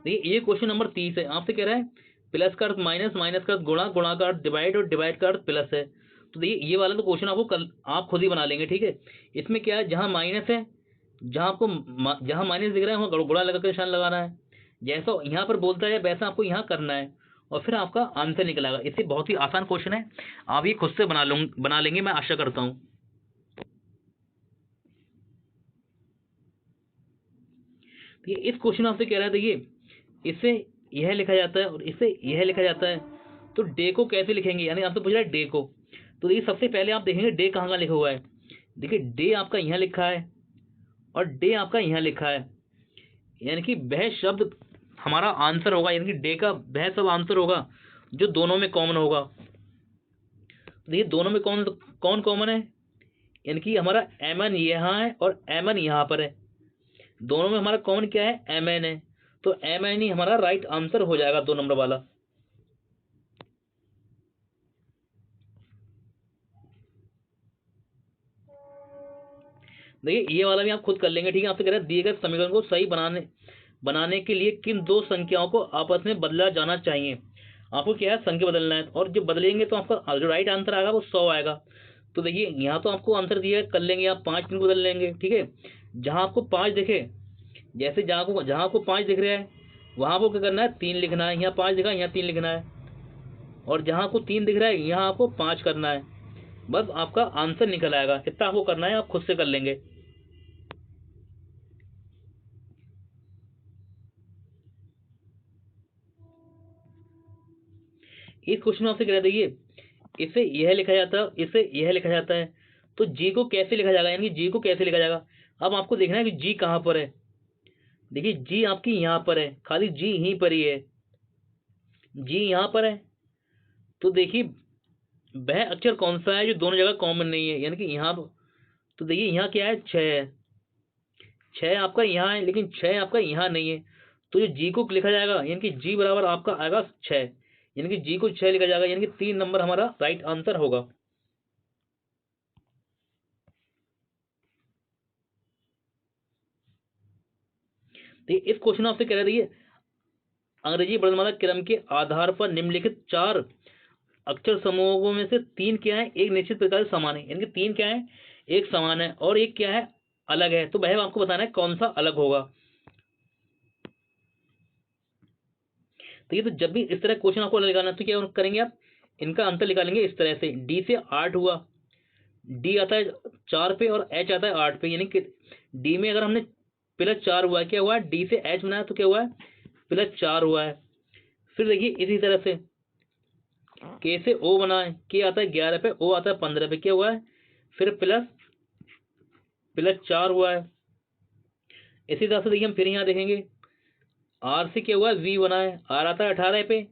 देखिए ये क्वेश्चन नंबर 30 है, आपसे कह रहा है प्लस का अर्थ माइनस, माइनस का अर्थ गुणा, गुणा का अर्थ डिवाइड और डिवाइड का अर्थ प्लस है। तो देखिए ये वाला तो क्वेश्चन आपको कल आप खुद ही बना लेंगे, ठीक है। इसमें क्या है, जहां माइनस है, जहां आपको जहां माइनस दिख रहा है वहां गुणा लगा के निशान लगाना है, जैसा यहाँ पर बोलता है वैसा आपको यहाँ करना है, और फिर आपका आंसर निकलेगा। इससे बहुत ही आसान क्वेश्चन है, आप ये खुद से बना लेंगे, मैं आशा करता हूँ। ये इस क्वेश्चन आपसे कह रहा है, देखिए इससे यह लिखा जाता है और इससे यह लिखा जाता है, तो डे को कैसे लिखेंगे, यानी आपसे पूछ रहा है डे को। तो देखिए सबसे पहले आप देखेंगे डे कहाँ कहाँ लिखा हुआ है। देखिए डे आपका यहाँ लिखा है और डे आपका यहाँ लिखा है, यानी कि वह शब्द हमारा आंसर होगा, यानी कि डे का वह सब आंसर होगा जो दोनों में कॉमन होगा। तो देखिए दोनों में कौन कौन कॉमन है, यानी कि हमारा एम एन यहाँ है और एम एन यहाँ पर है, दोनों में हमारा कॉमन क्या है, एम एन है। तो एम एन ही हमारा राइट आंसर हो जाएगा 2 नंबर वाला। देखिए ये वाला भी आप खुद कर लेंगे, ठीक है। आपसे कह रहे हैं दिए गए समीकरण को सही बनाने के लिए किन 2 संख्याओं को आपस में बदला जाना चाहिए। आपको क्या है, संख्या बदलना है, और जब बदलेंगे तो आपका जो राइट आंसर आएगा वो 100 आएगा। तो देखिए यहाँ तो आपको आंसर दिया है, कर लेंगे आप 5 दिन को बदल लेंगे, ठीक है। जहां आपको 5 दिखे, जैसे जहां आपको 5 दिख रहा है वहां आपको क्या करना है, 3 लिखना है। यहाँ 5 दिखा, यहाँ 3 लिखना है, और जहां आपको 3 दिख रहा है यहाँ आपको 5 करना है, बस आपका आंसर निकल आएगा। इतना आपको करना है, आप खुद से कर लेंगे। इस क्वेश्चन में आपसे कह देखिए इसे यह लिखा जाता है, इसे यह लिखा जाता है, तो जी को कैसे लिखा जाएगा, यानी जी को कैसे लिखा जाएगा। अब आपको देखना है कि जी कहां पर है। देखिए जी आपकी यहां पर है, खाली जी यहीं पर ही है, जी यहां पर है। तो देखिए वह अक्षर कौन सा है जो दोनों जगह कॉमन नहीं है, यानी कि यहाँ। तो देखिए यहाँ क्या है, 6 है, 6 आपका यहाँ है, लेकिन 6 आपका यहाँ नहीं है। तो जो जी को लिखा जाएगा, यानी कि जी बराबर आपका आएगा 6, यानी कि जी को 6 लिखा जाएगा, यानी कि 3 नंबर हमारा राइट आंसर होगा। तो इस क्वेश्चन आपसे कह रहे थे अंग्रेजी वर्णमाला क्रम के आधार पर निम्नलिखित 4 अक्षर समूहों में से 3 क्या है, एक निश्चित प्रकार से समान है, यानी कि 3 क्या है, एक समान है और एक क्या है, अलग है। तो वह आपको बताना है कौन सा अलग होगा। तो ये तो जब भी इस तरह क्वेश्चन आपको लगाना है तो क्या करेंगे आप, इनका अंतर निकालेंगे इस तरह से। डी से 8 हुआ, डी आता है 4 पे और एच आता है 8 पे, यानी कि डी में अगर हमने +4 हुआ है, क्या हुआ है, डी से एच बनाया तो क्या हुआ है, +4 हुआ है। फिर देखिए इसी तरह से के से ओ बना है, के आता है 11 पे, ओ आता है 15 पे, क्या हुआ है, फिर +4 हुआ है। इसी तरह से देखिए हम फिर यहाँ देखेंगे आर से क्या हुआ है, वी बना है, आर आता है 18 पे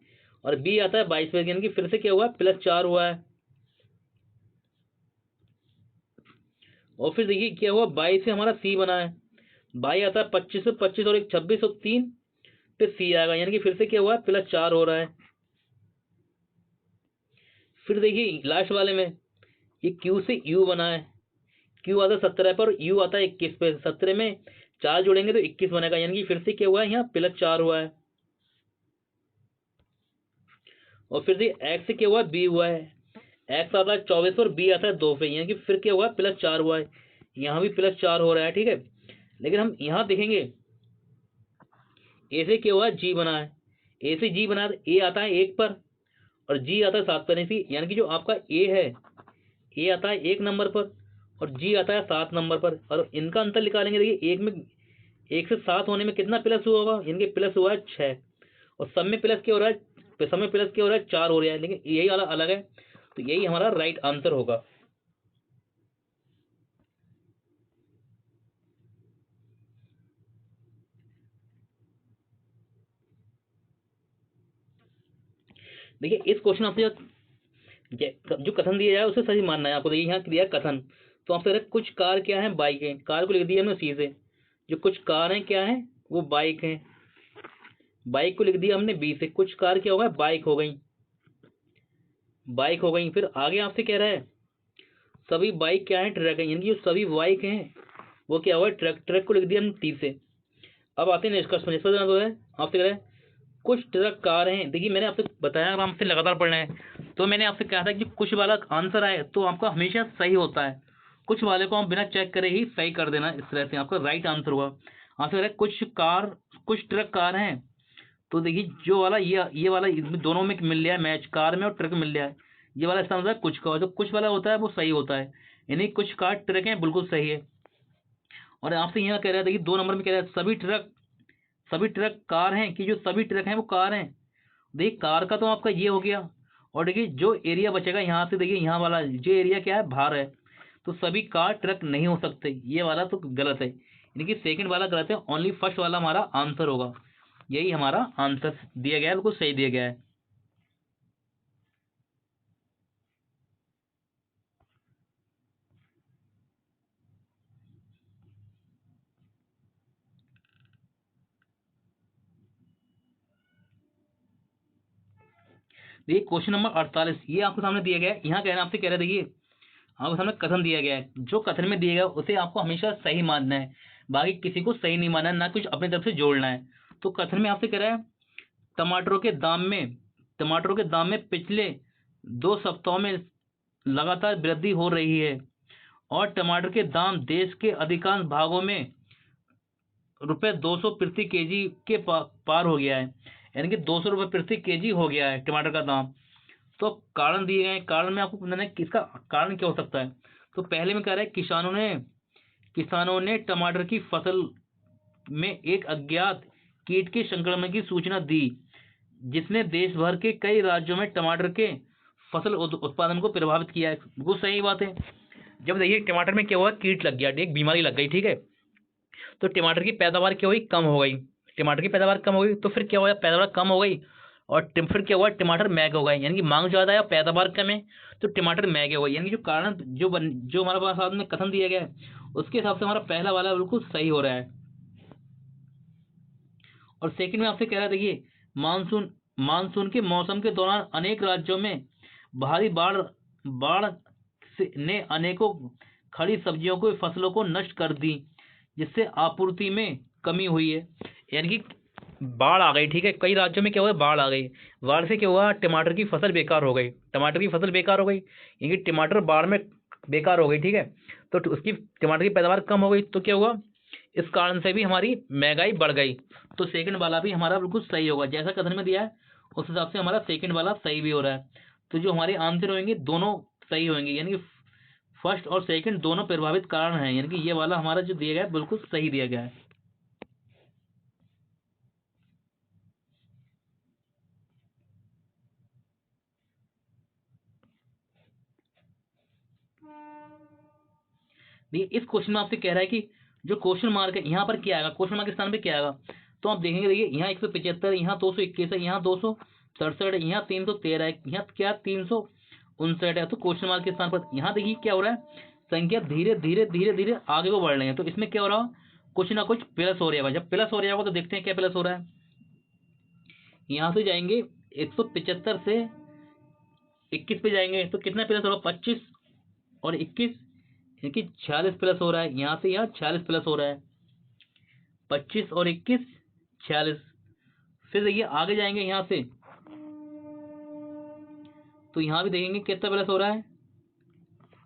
और बी आता है 22 पे, यानी कि फिर से क्या हुआ है, +4 हुआ है। और फिर देखिए क्या हुआ, 22 से हमारा सी बना है, 22 आता है 25 से, 25 और 1 26 और 3 पे सी आएगा, यानी कि फिर से क्या हुआ है, +4 हो रहा है। फिर देखिए लास्ट वाले में ये क्यू से यू बना है, क्यू आता है 17 पर, यू आता है 21 पे, 17 में 4 जोड़ेंगे तो 21 बनेगा, यानी कि फिर से क्या हुआ है, यहाँ +4 हुआ है। और फिर देखिए एक्स से क्या हुआ है, बी हुआ है, एक्स आता है 24 पर, बी आता है 2 पे, यानी कि फिर क्या हुआ है, +4 हुआ है, यहाँ भी +4 हो रहा है, ठीक है। लेकिन हम यहाँ देखेंगे ए से क्या हुआ है, जी बना है, ए से जी बना है, ए आता है 1 पर और जी आता है 7 पर, यानी कि जो आपका ए है, ए आता है 1 नंबर पर और जी आता है 7 नंबर पर, और इनका अंतर निकालेंगे। देखिए एक में 1 से 7 होने में कितना प्लस हुआ होगा, यानी कि प्लस हुआ है 6, और सब में प्लस क्या हो रहा है, सब में प्लस क्या हो रहा है, 4 हो रहा है, लेकिन यही वाला अलग है, तो यही हमारा राइट आंसर होगा। देखिए इस क्वेश्चन आपसे जो कथन दिया जाए उसे सही मानना है आपको। देखिए यहाँ दिया है कथन, तो आपसे कुछ कार क्या है, बाइक है, कार को लिख दिया हमने सी से, जो कुछ कार है क्या है, वो बाइक है, बाइक को लिख दिया हमने बी से, कुछ कार क्या होगा, बाइक हो गई, बाइक हो गई। फिर आगे आपसे कह रहा है सभी बाइक क्या है, ट्रक है, यानी कि जो सभी बाइक हैं वो क्या हुआ, ट्रक, ट्रक को लिख दिया हमने टी से। अब आते हैं निष्कर्ष में, निष्कर्ष जो है आपसे कह रहा है कुछ ट्रक कार हैं। देखिए मैंने आपसे बताया, अगर आपसे लगातार पढ़ना है तो मैंने आपसे कहा था कि कुछ वाला आंसर आए तो आपका हमेशा सही होता है, कुछ वाले को आप बिना चेक करे ही सही कर देना, इस तरह से आपका राइट आंसर होगा। आपसे कह रहा है कुछ कार, कुछ ट्रक कार हैं, तो देखिए जो वाला ये वाला इसमें दोनों में मिल लिया है मैच, कार में और ट्रक में मिल लिया है, ये वाला इसका मतलब कुछ का, जो कुछ वाला होता है वो सही होता है, यानी कुछ कार ट्रक हैं, बिल्कुल सही है। और आपसे यहाँ कह रहा है, देखिए 2 नंबर में कह रहा है सभी ट्रक कार हैं, कि जो सभी ट्रक हैं वो कार हैं। देखिए कार का तो आपका ये हो गया, और देखिए जो एरिया बचेगा यहाँ से, देखिए यहाँ वाला जो एरिया क्या है, भार है, तो सभी कार ट्रक नहीं हो सकते, ये वाला तो गलत है, यानी कि सेकंड वाला गलत है, ओनली फर्स्ट वाला हमारा आंसर होगा, यही हमारा आंसर दिया गया है, बिल्कुल सही दिया गया है। देखिए क्वेश्चन नंबर 48 ये आपके सामने दिया गया है, यहाँ कहना आपसे कह रहे हैं, देखिए आपके सामने कथन दिया गया है, जो कथन में दिया गया है उसे आपको हमेशा सही मानना है, बाकी किसी को सही नहीं मानना है, ना कुछ अपनी तरफ से जोड़ना है। तो कथन में आपसे कह रहा है टमाटरों के दाम में टमाटरों के दाम में पिछले 2 सप्ताहों में लगातार वृद्धि हो रही है, और टमाटर के दाम देश के अधिकांश भागों में ₹200 प्रति केजी के पार हो गया है, यानी कि ₹200 प्रति केजी हो गया है टमाटर का दाम। तो कारण दिए गए हैं, कारण में आपको बताना है किसका कारण क्या हो सकता है। तो पहले में कह रहा है किसानों ने टमाटर की फसल में एक अज्ञात कीट के संक्रमण की सूचना दी, जिसने देश भर के कई राज्यों में टमाटर के फसल उत्पादन को प्रभावित किया है। बिल्कुल सही बात है, जब देखिए टमाटर में क्या हुआ, कीट लग गया, एक बीमारी लग गई, ठीक है, तो टमाटर की पैदावार क्या हुई, कम हो गई, टमाटर की पैदावार कम हो गई, तो फिर क्या हुआ, पैदावार कम हो गई, और फिर क्या हुआ, टमाटर महंगे हो गए, यानी कि मांग ज्यादा है पैदावार कम है, तो टमाटर महंगे हो गए, यानी कि जो कारण जो हमारे पास साथ में कथन दिया गया है उसके हिसाब से हमारा पहला वाला बिल्कुल सही हो रहा है। और सेकंड में आपसे कह रहा है, देखिए मानसून मानसून के मौसम के दौरान अनेक राज्यों में भारी बाढ़ बाढ़ ने अनेकों खड़ी सब्जियों को फसलों को नष्ट कर दी, जिससे आपूर्ति में कमी हुई है, यानी कि बाढ़ आ गई, ठीक है, कई राज्यों में क्या हुआ, बाढ़ आ गई, बाढ़ से क्या हुआ, टमाटर की फसल बेकार हो गई, टमाटर की फसल बेकार हो गई, यानी कि टमाटर बाढ़ में बेकार हो गई, ठीक है, तो उसकी टमाटर की पैदावार कम हो गई, तो क्या हुआ, इस कारण से भी हमारी महंगाई बढ़ गई। तो सेकंड वाला भी हमारा बिल्कुल सही होगा, जैसा कथन में दिया है उस हिसाब से हमारा सेकंड वाला सही भी हो रहा है। तो जो हमारे आंसर होंगे दोनों सही होंगे, यानी कि फर्स्ट और सेकंड दोनों प्रभावित कारण हैं, यानी कि ये वाला हमारा जो दिया गया है बिल्कुल सही दिया गया है। देखिए इस क्वेश्चन में आपसे कह रहा है कि जो क्वेश्चन मार्क है यहाँ पर क्या आएगा, क्वेश्चन मार्क के स्थान पे क्या आएगा, तो आप देखेंगे, देखिए यहाँ 175, यहाँ 221 है, यहाँ 267 है, यहाँ 313 है, यहाँ क्या 359 है, तो क्वेश्चन मार्क के स्थान पर यहाँ देखिए क्या हो रहा है, संख्या धीरे धीरे धीरे धीरे आगे को बढ़ रही है, तो इसमें क्या हो रहा है, कुछ ना कुछ प्लस हो रहा है। जब प्लस हो रहा होगा तो देखते हैं क्या प्लस हो रहा है। यहाँ से जाएंगे 175 से 21 पे जाएंगे तो कितना प्लस होगा, 25 और 21, यानी कि 46 प्लस हो रहा है, यहाँ से यहाँ 46 प्लस हो रहा है, 25 और 21 46। फिर देखिए आगे जाएंगे यहाँ से, तो यहाँ भी देखेंगे कितना प्लस हो रहा है,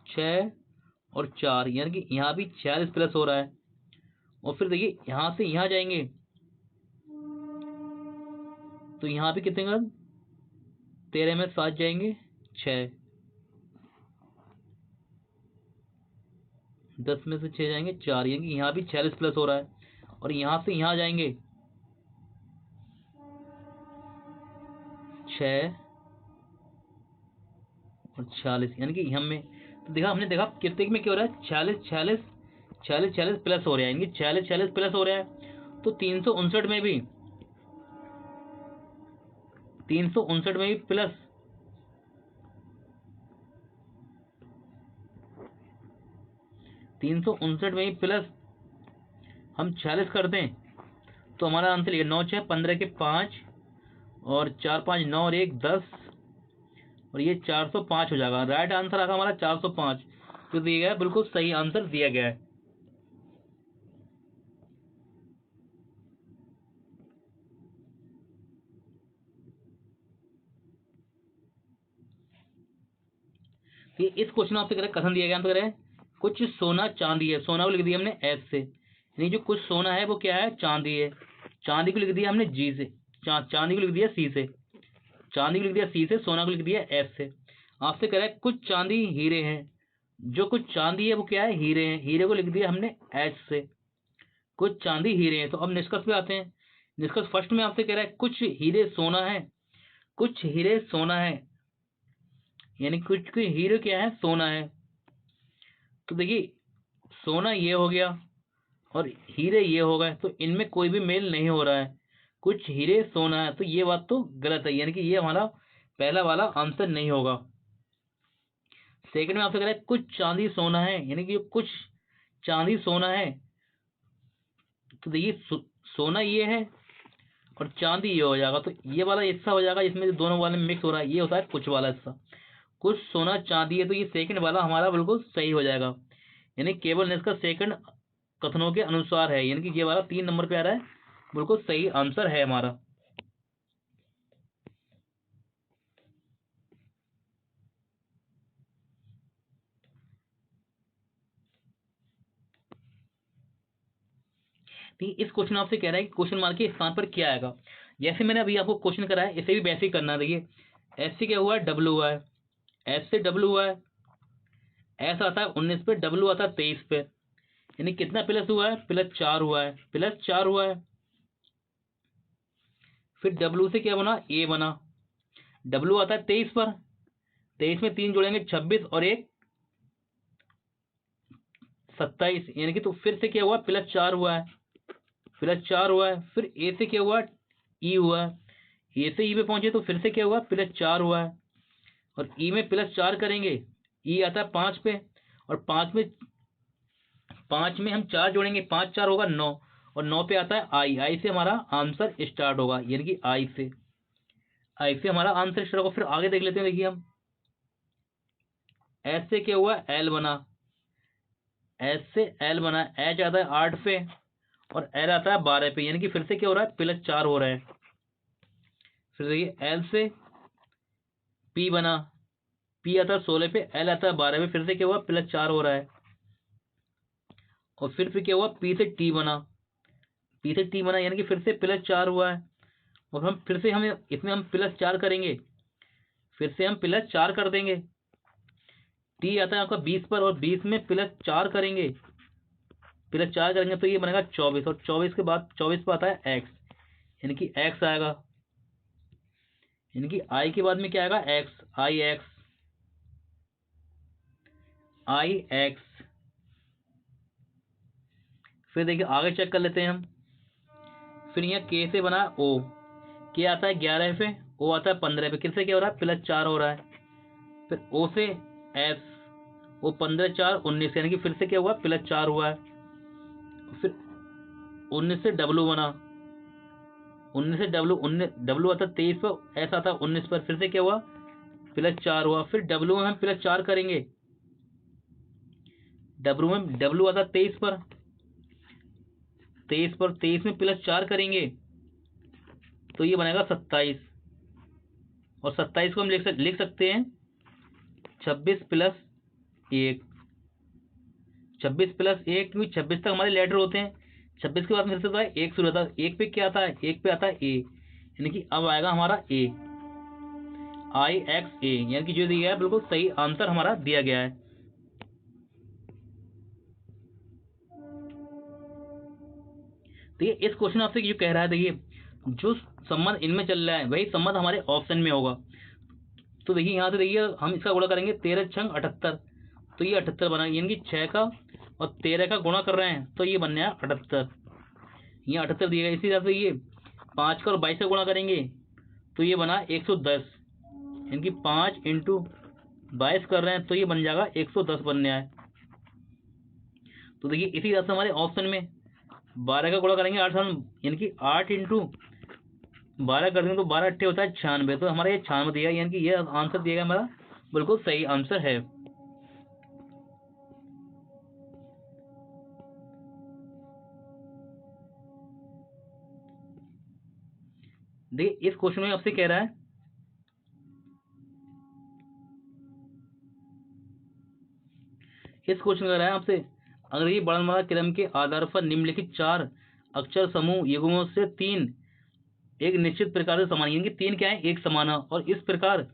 6 और 4, यानी कि यहाँ भी 46 प्लस हो रहा है। और फिर देखिए यहाँ से यहाँ जाएंगे तो यहाँ भी कितने का 13 में 7 जाएंगे 6, 10 में से 6 जाएंगे 4, यानी कि यहाँ भी 46 प्लस हो रहा है। और यहाँ से यहाँ जाएंगे 6 और 46, यानी कि हमें तो देखा, हमने देखा कितने में क्या हो रहा है, 46 46 46 46 प्लस हो रहा है, यानी कि 46 46 प्लस हो रहा है। तो 359 में भी 359 में भी प्लस 359 में भी प्लस हम 46 कर दें तो हमारा आंसर ये 9 6 15 के 5 और 4 5 9 और 1 10 और ये 405 हो जाएगा। राइट आंसर आगा हमारा 405 जो दिया गया है, बिल्कुल सही आंसर दिया गया है। इस क्वेश्चन आपसे करें कथन दिया गया तो करें कुछ सोना चांदी है, सोना को लिख दिया हमने एस से, यानी जो कुछ सोना है वो क्या है, चांदी है। चांदी को लिख दिया हमने जी से, चांदी को लिख दिया सी से, चांदी को लिख दिया सी से, सोना को लिख दिया एस से। आपसे कह रहा है कुछ चांदी हीरे हैं, जो कुछ चांदी है वो क्या है, हीरे हैं। हीरे को लिख दिया हमने एच से, कुछ चांदी हीरे हैं। तो अब निष्कर्ष पे आते हैं। निष्कर्ष फर्स्ट में आपसे कह रहा है कुछ हीरे सोना है, कुछ हीरे सोना है, यानी कुछ हीरे क्या है, सोना है। तो देखिए सोना ये हो गया और हीरे ये हो गए, तो इनमें कोई भी मेल नहीं हो रहा है। कुछ हीरे सोना है, तो ये बात तो गलत है, यानी कि ये हमारा पहला वाला आंसर नहीं होगा। सेकंड में आपसे कह रहा है कुछ चांदी सोना है, यानी कि कुछ चांदी सोना है, तो देखिए सोना ये है और चांदी ये हो जाएगा, तो ये वाला हिस्सा हो जाएगा इसमें दोनों वाले मिक्स हो रहा है, ये होता है कुछ वाला हिस्सा। कुछ सोना चांदी है, तो ये सेकंड वाला हमारा बिल्कुल सही हो जाएगा, यानी केवल इसका सेकंड कथनों के अनुसार है, यानी कि ये वाला 3 नंबर पे आ रहा है, बिल्कुल सही आंसर है हमारा। ठीक, इस क्वेश्चन आपसे कह रहा है कि क्वेश्चन मार्क के स्थान पर क्या आएगा। जैसे मैंने अभी आपको क्वेश्चन कराया, इसे भी वैसे ही करना है। देखिए एस से क्या हुआ है, डब्ल्यू हुआ है, एस से डब्ल्यू हुआ है, एस आता है 19 पे, डब्ल्यू आता है 23 पे, यानी कितना प्लस हुआ है, प्लस 4 हुआ है, प्लस 4 हुआ है। फिर डब्ल्यू से क्या बना, ए बना, डब्ल्यू आता है 23 पर, 23 में 3 जोड़ेंगे 26 और 1 27, यानी कि तो फिर से क्या हुआ, प्लस 4 हुआ है, प्लस 4 हुआ है। फिर ए से क्या हुआ, ई हुआ है, ए से ई पे पहुंचे तो फिर से क्या हुआ, प्लस 4 हुआ है, और ई में प्लस 4 करेंगे, ई आता है 5 पे, और 5 में हम 4 जोड़ेंगे, 5 4 होगा 9, और 9 पे आता है आई, आई से हमारा आंसर स्टार्ट होगा, यानी कि आई से हमारा आंसर स्टार्ट होगा। फिर आगे देख लेते हैं। देखिए हम एस से क्या हुआ, एल बना, एस से एल बना, एच आता है 8 पे और एल आता है 12 पे, यानी कि फिर से क्या हो रहा है, प्लस 4 हो रहा है। फिर देखिए एल से पी बना, पी आता है 16 पे, एल आता है 12 पे, फिर से क्या हुआ, प्लस 4 हो रहा है। और फिर क्या हुआ, पी से टी बना, पी से टी बना, यानी कि फिर से प्लस 4 हुआ है। और हम फिर से हमें इसमें हम प्लस 4 करेंगे, फिर से हम प्लस 4 कर देंगे, टी आता है आपका 20 पर, और 20 में प्लस 4 करेंगे, प्लस 4 करेंगे तो ये बनेगा 24, और 24 के बाद 24 पर आता है एक्स, यानी कि एक्स आएगा, यानी कि आई के बाद में क्या आएगा, एक्स, आई एक्स, आई एक्स। फिर देखिए आगे चेक कर लेते हैं हम। फिर यहाँ के से बना ओ, के आता है 11 पे, ओ आता है 15 पे, किससे क्या हो रहा है, प्लस 4 हो रहा है। फिर ओ से एस, वो 15 4 19, यानी कि फिर से क्या हुआ, प्लस 4 हुआ है। फिर 19 से डब्लू बना, 19 से डब्लू आता है 23 पर, एस आता है 19 पर, फिर से क्या हुआ, प्लस 4 हुआ। फिर डब्लू में हम प्लस 4 करेंगे, डब्लू आता है 23 पर, 23 में प्लस 4 करेंगे तो ये बनेगा 27, और 27 को हम लिख सकते हैं 26 प्लस 1, 26 प्लस 1, क्योंकि 26 तक हमारे लेटर होते हैं, 26 के बाद में फिर से है 1 शुरू होता है, 1 पे क्या आता है, 1 पे आता है ए, यानी कि अब आएगा हमारा ए। IXA, यानी कि जो दिया गया है बिल्कुल सही आंसर हमारा दिया गया है। देखिए इस क्वेश्चन आपसे जो कह रहा है, देखिए जो संबंध इनमें चल रहा है वही संबंध हमारे ऑप्शन में होगा। तो देखिए यहाँ से देखिए हम इसका गुणा करेंगे, 13 छंग 78, तो ये 78 बना, यानी कि 6 का और 13 का गुणा कर रहे हैं तो ये बन गया 78, यहाँ 78 दिया गया। इसी तरह से ये 5 का और 22 का गुणा करेंगे तो ये बना 110, यानी कि 5 इंटू 22 कर रहे हैं तो ये बन जाएगा 110 बन गया है। तो देखिए इसी तरह से हमारे ऑप्शन में 12 का गुणा करेंगे 8, यानी कि 8 इंटू 12 कर देंगे तो 12 अट्ठे होता है 96, तो हमारा ये 96 दिया, यानी कि ये आंसर दिया गया हमारा बिल्कुल सही आंसर है। देखिए इस क्वेश्चन में आपसे कह रहा है, इस क्वेश्चन में कह रहा है आपसे अंग्रेजी वर्णमाला क्रम के आधार पर निम्नलिखित 4 अक्षर समूह युग्मों से 3 एक निश्चित प्रकार से समान, यानी कि 3 क्या है, एक समान है और इस प्रकार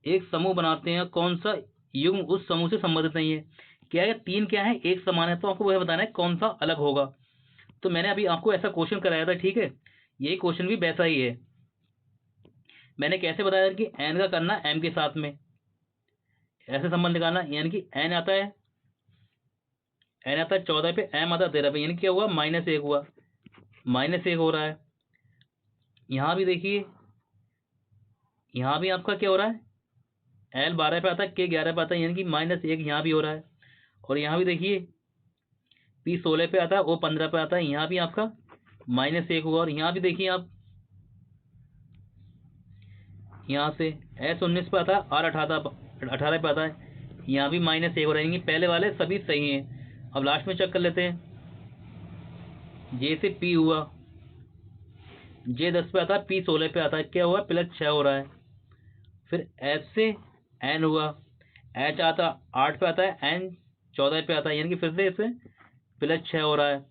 एक समूह बनाते हैं, कौन सा युग्म उस समूह से संबंधित नहीं है। क्या है, 3 क्या है, एक समान है, तो आपको वह बताना है कौन सा अलग होगा। तो मैंने अभी आपको ऐसा क्वेश्चन कराया था, ठीक है, यही क्वेश्चन भी वैसा ही है। मैंने कैसे बताया कि एन का करना एम के साथ में ऐसे संबंध निकालना, यानी कि एन आता है 14 पे, एम आता है 13 पे, यानी क्या हुआ, -1 हुआ, -1 हो रहा है। यहाँ भी देखिए, यहाँ भी आपका क्या हो रहा है, एल 12 पे आता है, के 11 पे आता है, यानी कि -1 यहाँ भी हो रहा है। और यहाँ भी देखिए पी 16 पे आता है, ओ 15 पे आता है, यहाँ भी आपका -1 हुआ। और यहाँ भी देखिए आप, यहाँ से एस 19 पे आता है, आर 18 पे आता है, यहाँ भी -1 हो रहा है, पहले वाले सभी सही हैं। अब लास्ट में चेक कर लेते हैं, जे से पी हुआ, जे 10 पे आता है, पी 16 पे आता है, क्या हुआ, +6 हो रहा है। फिर एच से एन हुआ, एच आता 8 पे आता है, एन 14 पे आता है, यानी कि फिर से इसे +6 हो रहा है।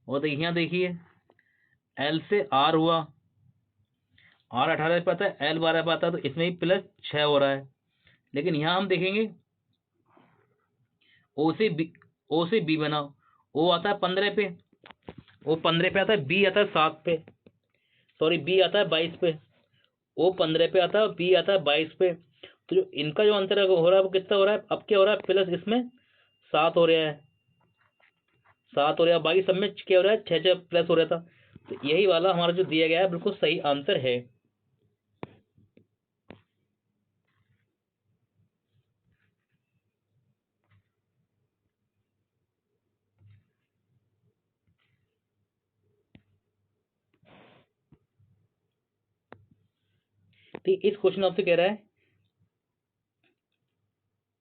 और देखिए यहाँ देखिए एल से आर हुआ, आर 18 पे आता है, एल 12 पे आता है, तो इसमें भी +6 हो रहा है। लेकिन यहाँ हम देखेंगे ओ से बी बनाओ, ओ आता है 15 पे, ओ 15 पे आता है, बी आता है 7 पे, सॉरी बी आता है 22 पे, ओ 15 पे आता है और बी आता है 22 पे। तो जो इनका जो अंतर हो रहा है वो कितना हो रहा है, अब क्या हो रहा है, प्लस इसमें 7 हो रहा है, 7 हो रहा है, बाकी सब में क्या हो रहा है, 6 प्लस हो रहा था। तो यही वाला हमारा जो दिया गया है बिल्कुल सही आंसर है। तो इस क्वेश्चन आपसे कह रहा है,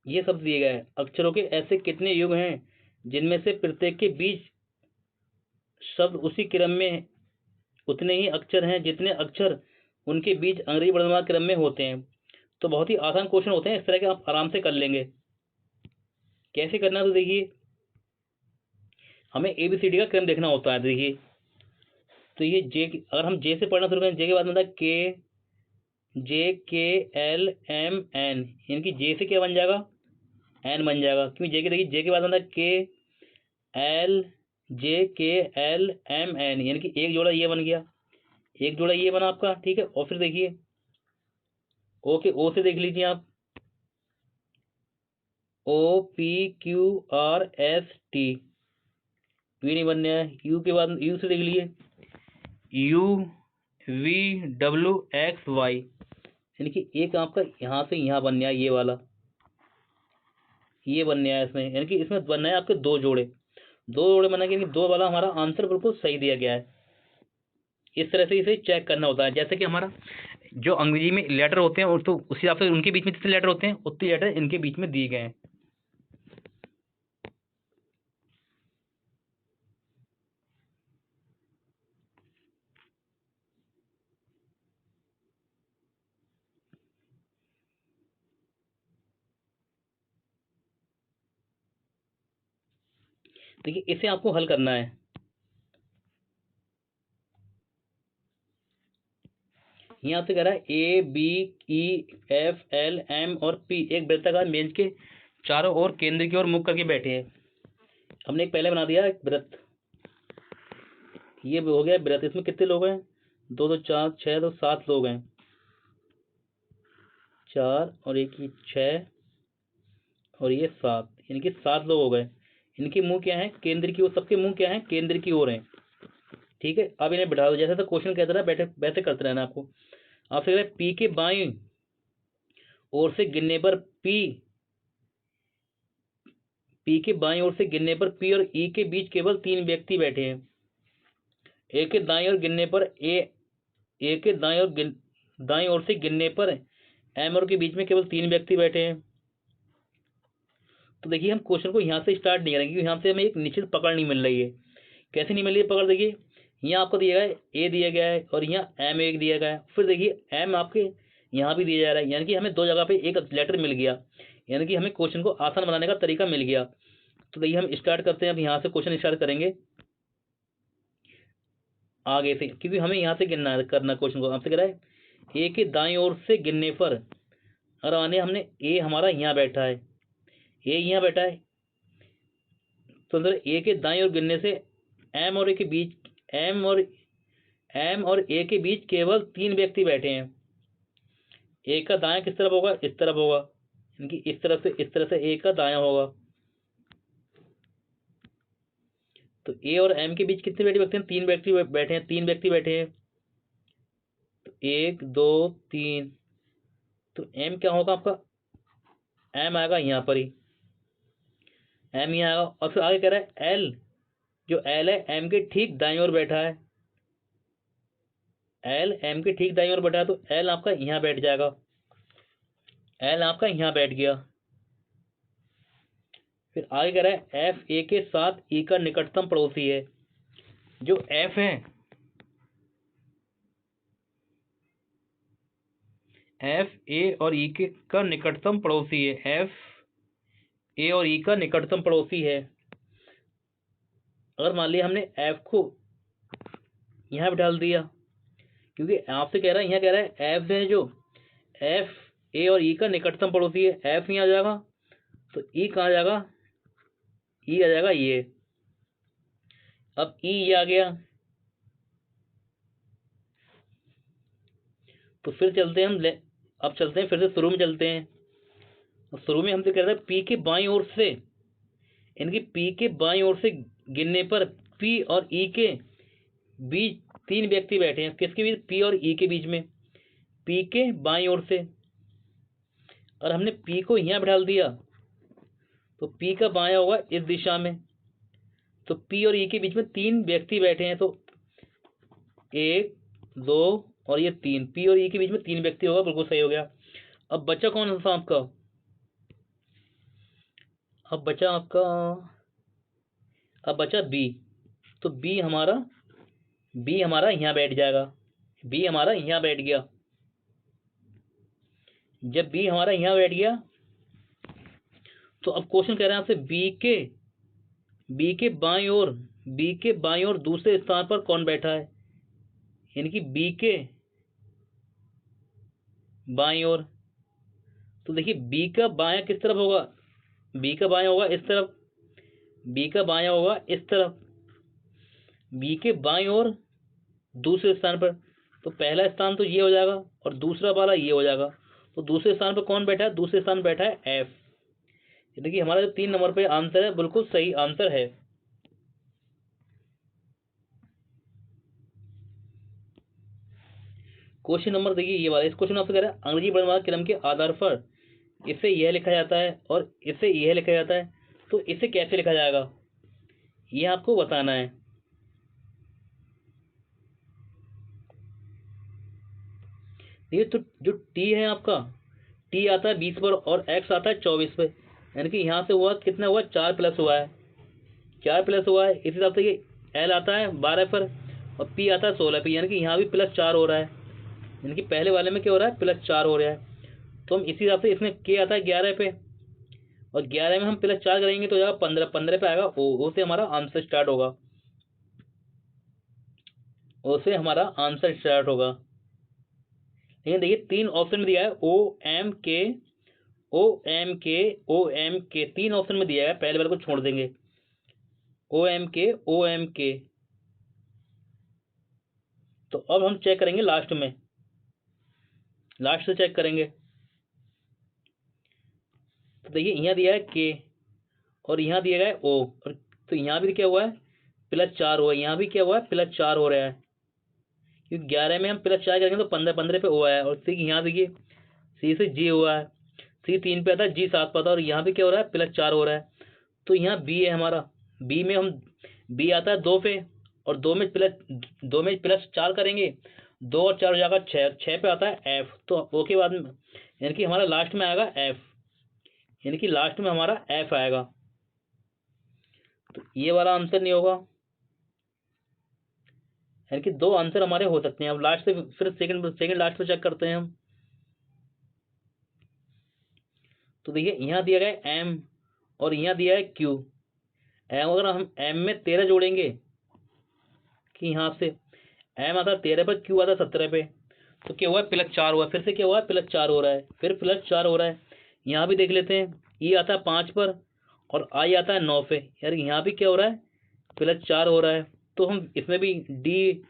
ये सब दिए गए हैं, अक्षरों के ऐसे कितने युग हैं जिनमें से प्रत्येक के बीच शब्द उसी क्रम में उतने ही अक्षर हैं जितने अक्षर उनके बीच अंग्रेजी वर्णमाला क्रम में होते हैं। तो बहुत ही आसान क्वेश्चन होते हैं, इस तरह के आप आराम से कर लेंगे। कैसे करना है, तो देखिए हमें ABCD का क्रम देखना होता है। देखिए तो ये जे, अगर हम जे से पढ़ना शुरू करें, जे के बाद मतलब KJKLMN, यानी कि जे से क्या बन जाएगा, एन बन जाएगा, क्योंकि जे के देखिए जे के बाद मतलब KLJKLMN, यानी कि एक जोड़ा ये बन गया, एक जोड़ा ये बना आपका, ठीक है। और फिर देखिए ओ के ओ से देख लीजिए आप, OPQRST, वी नहीं बनने है। यू के बाद यू से देख लीजिए, UVWXY, यानी कि एक आपका यहाँ से यहाँ बन गया, ये वाला ये बनने आया इसमें, यानी कि इसमें बनना है आपके दो जोड़े, दो जोड़े बना के, यानी दो वाला हमारा आंसर बिल्कुल सही दिया गया है। इस तरह से इसे चेक करना होता है। जैसे कि हमारा जो अंग्रेजी में लेटर होते हैं और तो उस हिसाब से उनके बीच में जितने लेटर होते हैं उतने लेटर इनके बीच में दिए गए हैं। देखिए इसे आपको हल करना है। यहाँ से कह रहा है A B E F L M और पी एक वृत्ताकार बेंच के चारों ओर केंद्र की ओर मुख करके बैठे हैं। हमने एक पहले बना दिया एक वृत्त, ये हो गया वृत्त। इसमें कितने लोग हैं? 2 2 4 6 तो 7 लोग हैं। 4 और 1 6 और ये 7, यानी कि 7 लोग हो गए। इनके मुंह क्या है? केंद्र की ओर। सबके मुंह क्या है? केंद्र की ओर है। ठीक है, अब इन्हें बिठा दो। जैसे तो क्वेश्चन कहता रहा बैठे वैसे करते रहना आपको। आपसे कह रहा है पी के बाईं ओर से गिनने पर पी के बाईं ओर से गिनने पर पी और ई के बीच केवल 3 व्यक्ति बैठे हैं। ए के दाईं ओर गिनने पर ए के दाईं ओर से गिनने पर एम और के बीच में केवल 3 व्यक्ति बैठे हैं। तो देखिए हम क्वेश्चन को यहाँ से स्टार्ट नहीं करेंगे, क्योंकि यहाँ से हमें एक निश्चित पकड़ नहीं मिल रही है। कैसे नहीं मिल रही है पकड़? देखिए यहाँ आपको दिया गया है ए दिया गया है और यहाँ एम एक दिया गया है, फिर देखिए एम आपके यहाँ भी दिया जा रहा है, यानी कि हमें 2 जगह पे एक लेटर मिल गया, यानी कि हमें क्वेश्चन को आसान बनाने का तरीका मिल गया। तो देखिए हम स्टार्ट करते हैं। अब यहाँ से क्वेश्चन स्टार्ट करेंगे आगे से, क्योंकि हमें यहाँ से गिनना करना क्वेश्चन को। आपसे कह रहा है ए के दाईं ओर से गिनने पर, और आने हमने ए हमारा यहाँ बैठा है, ए यहाँ बैठा है, तो अंदर ए के दाईं ओर गिनने से एम और ए के बीच एम और ए के बीच केवल 3 व्यक्ति बैठे हैं। ए का दायां किस तरफ होगा? इस तरफ होगा, यानी कि इस तरह से ए का दायां होगा। तो ए और एम के बीच कितने व्यक्ति बैठे हैं? 3 व्यक्ति बैठे हैं। 3 व्यक्ति बैठे हैं, तो 1 2 3। तो एम क्या होगा आपका? एम आएगा यहाँ पर ही, एम यहाँ आएगा। और फिर आगे कह रहा है एल, जो एल है एम के ठीक दाईं ओर बैठा है, एल एम के ठीक दाईं ओर बैठा है, तो एल आपका यहाँ बैठ जाएगा, एल आपका यहाँ बैठ गया। फिर आगे कह रहा है एफ ए के साथ ई का निकटतम पड़ोसी है। जो एफ है, एफ ए और ई के का निकटतम पड़ोसी है, एफ ए और ई का निकटतम पड़ोसी है। अगर मान लिया हमने एफ को यहाँ पे डाल दिया, क्योंकि आपसे कह रहा है, यहाँ कह रहा है एफ है जो एफ ए और ई का निकटतम पड़ोसी है, एफ यहाँ आ जाएगा, तो ई कहाँ जाएगा? ई आ जाएगा ये। अब ई ये आ गया, तो फिर चलते हैं हम अब चलते हैं फिर से शुरू में चलते हैं। शुरू में हमसे कह रहा है पी के बाईं ओर से, इनकी पी के बाईं ओर से गिनने पर पी और ई के बीच 3 व्यक्ति बैठे हैं। किसके बीच? पी और ई के बीच में, पी के बाईं ओर से। और हमने पी को यहाँ बिठा दिया, तो पी का बायां होगा इस दिशा में, तो पी और ई के बीच में 3 व्यक्ति बैठे हैं, तो 1 2 और ये 3, पी और ई के बीच में 3 व्यक्ति होगा, बिल्कुल सही हो गया। अब बचा कौन सा आपका? अब बचा बी, तो बी हमारा यहाँ बैठ जाएगा, बी हमारा यहाँ बैठ गया। जब बी हमारा यहाँ बैठ गया, तो अब क्वेश्चन कह रहे हैं आपसे बी के बाईं ओर दूसरे स्थान पर कौन बैठा है, यानी कि बी के बाईं ओर। तो देखिए बी का बायां किस तरफ होगा? बी का बायां होगा इस तरफ, बी का बायां होगा इस तरफ, बी के बाईं ओर दूसरे स्थान पर। तो पहला स्थान तो ये हो जाएगा और दूसरा वाला ये हो जाएगा। तो दूसरे स्थान पर कौन बैठा है? दूसरे स्थान बैठा है एफ। देखिए हमारा जो 3 नंबर पे आंसर है, बिल्कुल सही आंसर है। क्वेश्चन नंबर देखिए ये वाला, इस क्वेश्चन में आपसे कह रहा है अंग्रेजी वर्णमाला क्रम के आधार पर इसे यह लिखा जाता है और इसे यह लिखा जाता है, तो इसे कैसे लिखा जाएगा ये आपको बताना है। ये तो जो टी है आपका, टी आता है 20 पर और एक्स आता है 24 पे, यानी कि यहाँ से हुआ कितना हुआ? 4 प्लस हुआ है, 4 प्लस हुआ है। इस हिसाब से ये एल आता है 12 पर और पी आता है 16 पे, यानी कि यहाँ भी +4 हो रहा है, यानी कि पहले वाले में क्या हो रहा है? +4 हो रहा है। तो हम इसी हिसाब से, इसमें के आता है 11 पे और 11 में हम +4 करेंगे तो जाएगा 15, 15 पे आएगा ओ से हमारा आंसर स्टार्ट होगा, ओ से हमारा आंसर स्टार्ट होगा। लेकिन देखिए 3 ऑप्शन में दिया है ओ एम के 3 ऑप्शन में दिया है, पहले वाले को छोड़ देंगे, ओ एम के। तो अब हम चेक करेंगे लास्ट में, लास्ट से चेक करेंगे। तो देखिए यहाँ दिया है के और यहाँ दिया गया है ओ, और तो यहाँ भी क्या हुआ है +4 हुआ है, यहाँ भी क्या हुआ है +4 हो रहा है, क्योंकि 11 में हम +4 करेंगे तो 15 पे ओ है। और सी यहाँ देखिए सी से जी हुआ है, सी 3 पे आता है, जी 7 पे आता है, और यहाँ भी क्या हो रहा है +4 हो रहा है। तो यहाँ बी है हमारा, बी में हम बी आता है 2 पे, और 2 में +4 करेंगे, 2 और 4 हो जाएगा 6 पे आता है एफ। तो ओ के बाद में यानी कि हमारा लास्ट में आएगा एफ, यानी कि लास्ट में हमारा एफ आएगा। तो ये वाला आंसर नहीं होगा, यानी कि 2 आंसर हमारे हो सकते हैं। अब लास्ट से फिर सेकंड लास्ट पे चेक करते हैं हम। तो देखिए यहाँ दिया गया है एम और यहाँ दिया है क्यू। एम अगर हम एम में 13 जोड़ेंगे कि यहाँ से एम आता है 13 पर, क्यू आता है 17 पे, तो क्या हुआ है +4 हुआ, फिर से क्या हुआ है +4 हो रहा है, फिर +4 हो रहा है। यहाँ भी देख लेते हैं, ई आता है 5 पर और आई आता है 9 पे, यार यहाँ भी क्या हो रहा है +4 हो रहा है। तो हम इसमें भी डी,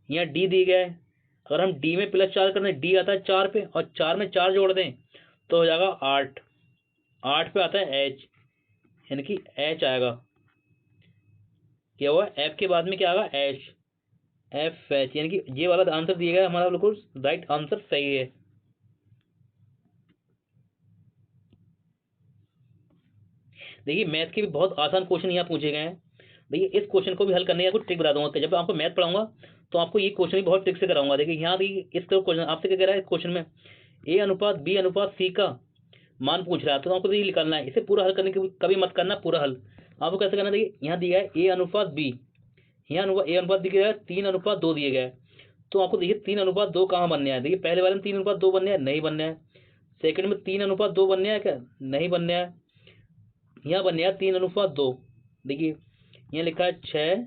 यहाँ डी दी गया है, अगर हम डी में +4 कर दें, डी आता है 4 पे और 4 में 4 जोड़ दें तो हो जाएगा 8, 8 पे आता है एच, यानी कि एच आएगा। क्या हुआ एफ के बाद में क्या आएगा एच, एफ एच, यानी कि ये वाला आंसर दिया गया हमारा बिल्कुल राइट आंसर सही है। देखिए मैथ के भी बहुत आसान क्वेश्चन यहाँ पूछे गए हैं। देखिए इस क्वेश्चन को भी हल करने का कुछ ट्रिक बता दूंगा कि जब आपको मैथ पढ़ाऊंगा तो आपको ये क्वेश्चन भी बहुत ट्रिक से कराऊंगा। देखिए यहाँ देखिए इस क्वेश्चन आपसे क्या कह रहा है, इस क्वेश्चन में ए अनुपात बी अनुपात सी का मान पूछ रहा है, तो आपको ये निकालना है। इसे पूरा हल करने के कभी मत करना पूरा हल, आपको कैसे करना। देखिए यहाँ दिया है ए अनुपात बी, यहाँ ए अनुपात दिया गया है 3:2 दिए गए, तो आपको देखिए 3:2 कहाँ बनने हैं। देखिए पहले वाले में 3:2 बनने हैं, नहीं बनने हैं। सेकंड में 3:2 बनने हैं क्या, नहीं बनने हैं। यहाँ बनने हैं 3:2। देखिए यहाँ लिखा है 6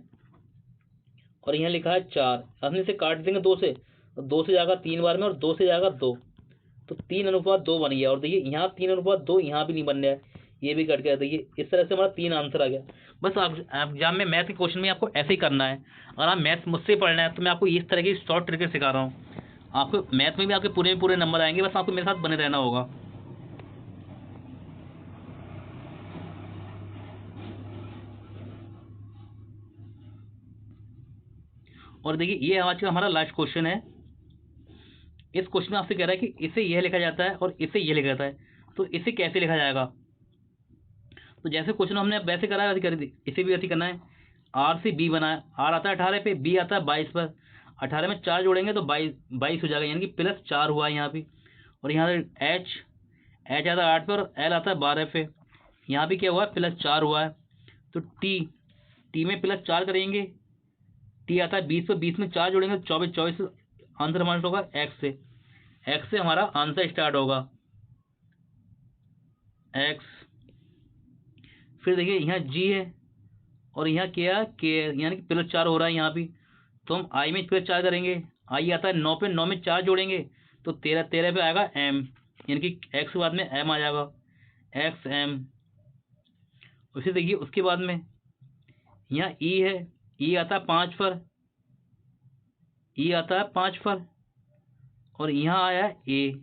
और यहाँ लिखा है 4, हमने इसे काट देंगे 2 से, 2 से जाएगा 3 बार में और 2 से जाएगा 2, तो 3:2 बन गया। और देखिए यहाँ 3:2 यहाँ भी नहीं बन रहा है, ये भी कट गया। देखिए इस तरह से हमारा 3 आंसर आ गया। बस आप एग्जाम में मैथ के क्वेश्चन में आपको ऐसे ही करना है। अगर आप मैथ मुझसे पढ़ना है तो मैं आपको इस तरह की शॉर्ट ट्रिक सिखा रहा हूँ। आपको मैथ में भी आपके पूरे नंबर आएंगे, बस आपको मेरे साथ बने रहना होगा। और देखिए ये आज का हमारा लास्ट क्वेश्चन है। इस क्वेश्चन में आपसे कह रहा है कि इसे यह लिखा जाता है और इसे यह लिखा जाता है, तो इसे कैसे लिखा जाएगा। तो जैसे क्वेश्चन हमने वैसे करा है, इसे भी वैसे करना है। आर से बी बना है, आर आता है 18 पे, बी आता है 22 पर, 18 में 4 जोड़ेंगे तो 22 हो जाएगा, यानी कि +4 हुआ है यहाँ भी। और यहाँ एच आता है 8 पे और एल आता है 12 पे, यहाँ भी क्या हुआ है +4 हुआ है। तो टी में +4 करेंगे, टी आता है 20 पे, 20 में 4 जोड़ेंगे तो 24 आंसर हमारा होगा एक्स से हमारा आंसर स्टार्ट होगा एक्स। फिर देखिए यहाँ जी है और यहाँ क्या के, यानी कि +4 हो रहा है यहाँ भी, तो हम आई में +4 करेंगे, आई आता है 9 पे, 9 में 4 जोड़ेंगे तो 13 पे आएगा एम, यानी कि एक्स के बाद में एम आ जाएगा, एक्स एम। उसे देखिए उसके बाद में यहाँ ई है, ई आता है 5 पर, ई आता है 5 पर, और यहाँ आया है ए,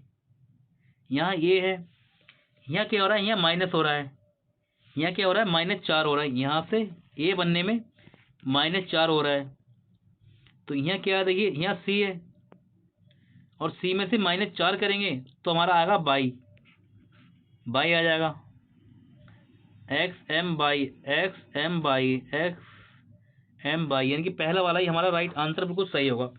यहाँ ए है, यहाँ क्या हो रहा है, यहाँ माइनस हो रहा है, यहाँ क्या हो रहा है -4 हो रहा है, यहाँ से ए बनने में -4 हो रहा है। तो यहाँ क्या है, देखिए यहाँ सी है और सी में से -4 करेंगे तो हमारा आएगा बाई आ जाएगा, एक्स एम बाई यानी कि पहला वाला ही हमारा राइट आंसर बिल्कुल सही होगा।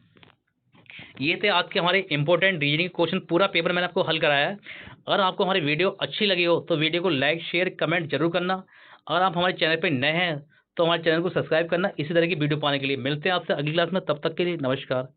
ये थे आज के हमारे इंपॉर्टेंट रीजनिंग क्वेश्चन, पूरा पेपर मैंने आपको हल कराया है। अगर आपको हमारी वीडियो अच्छी लगी हो तो वीडियो को लाइक शेयर कमेंट जरूर करना। अगर आप हमारे चैनल पर नए हैं तो हमारे चैनल को सब्सक्राइब करना। इसी तरह की वीडियो पाने के लिए मिलते हैं आपसे अगली क्लास में, तब तक के लिए नमस्कार।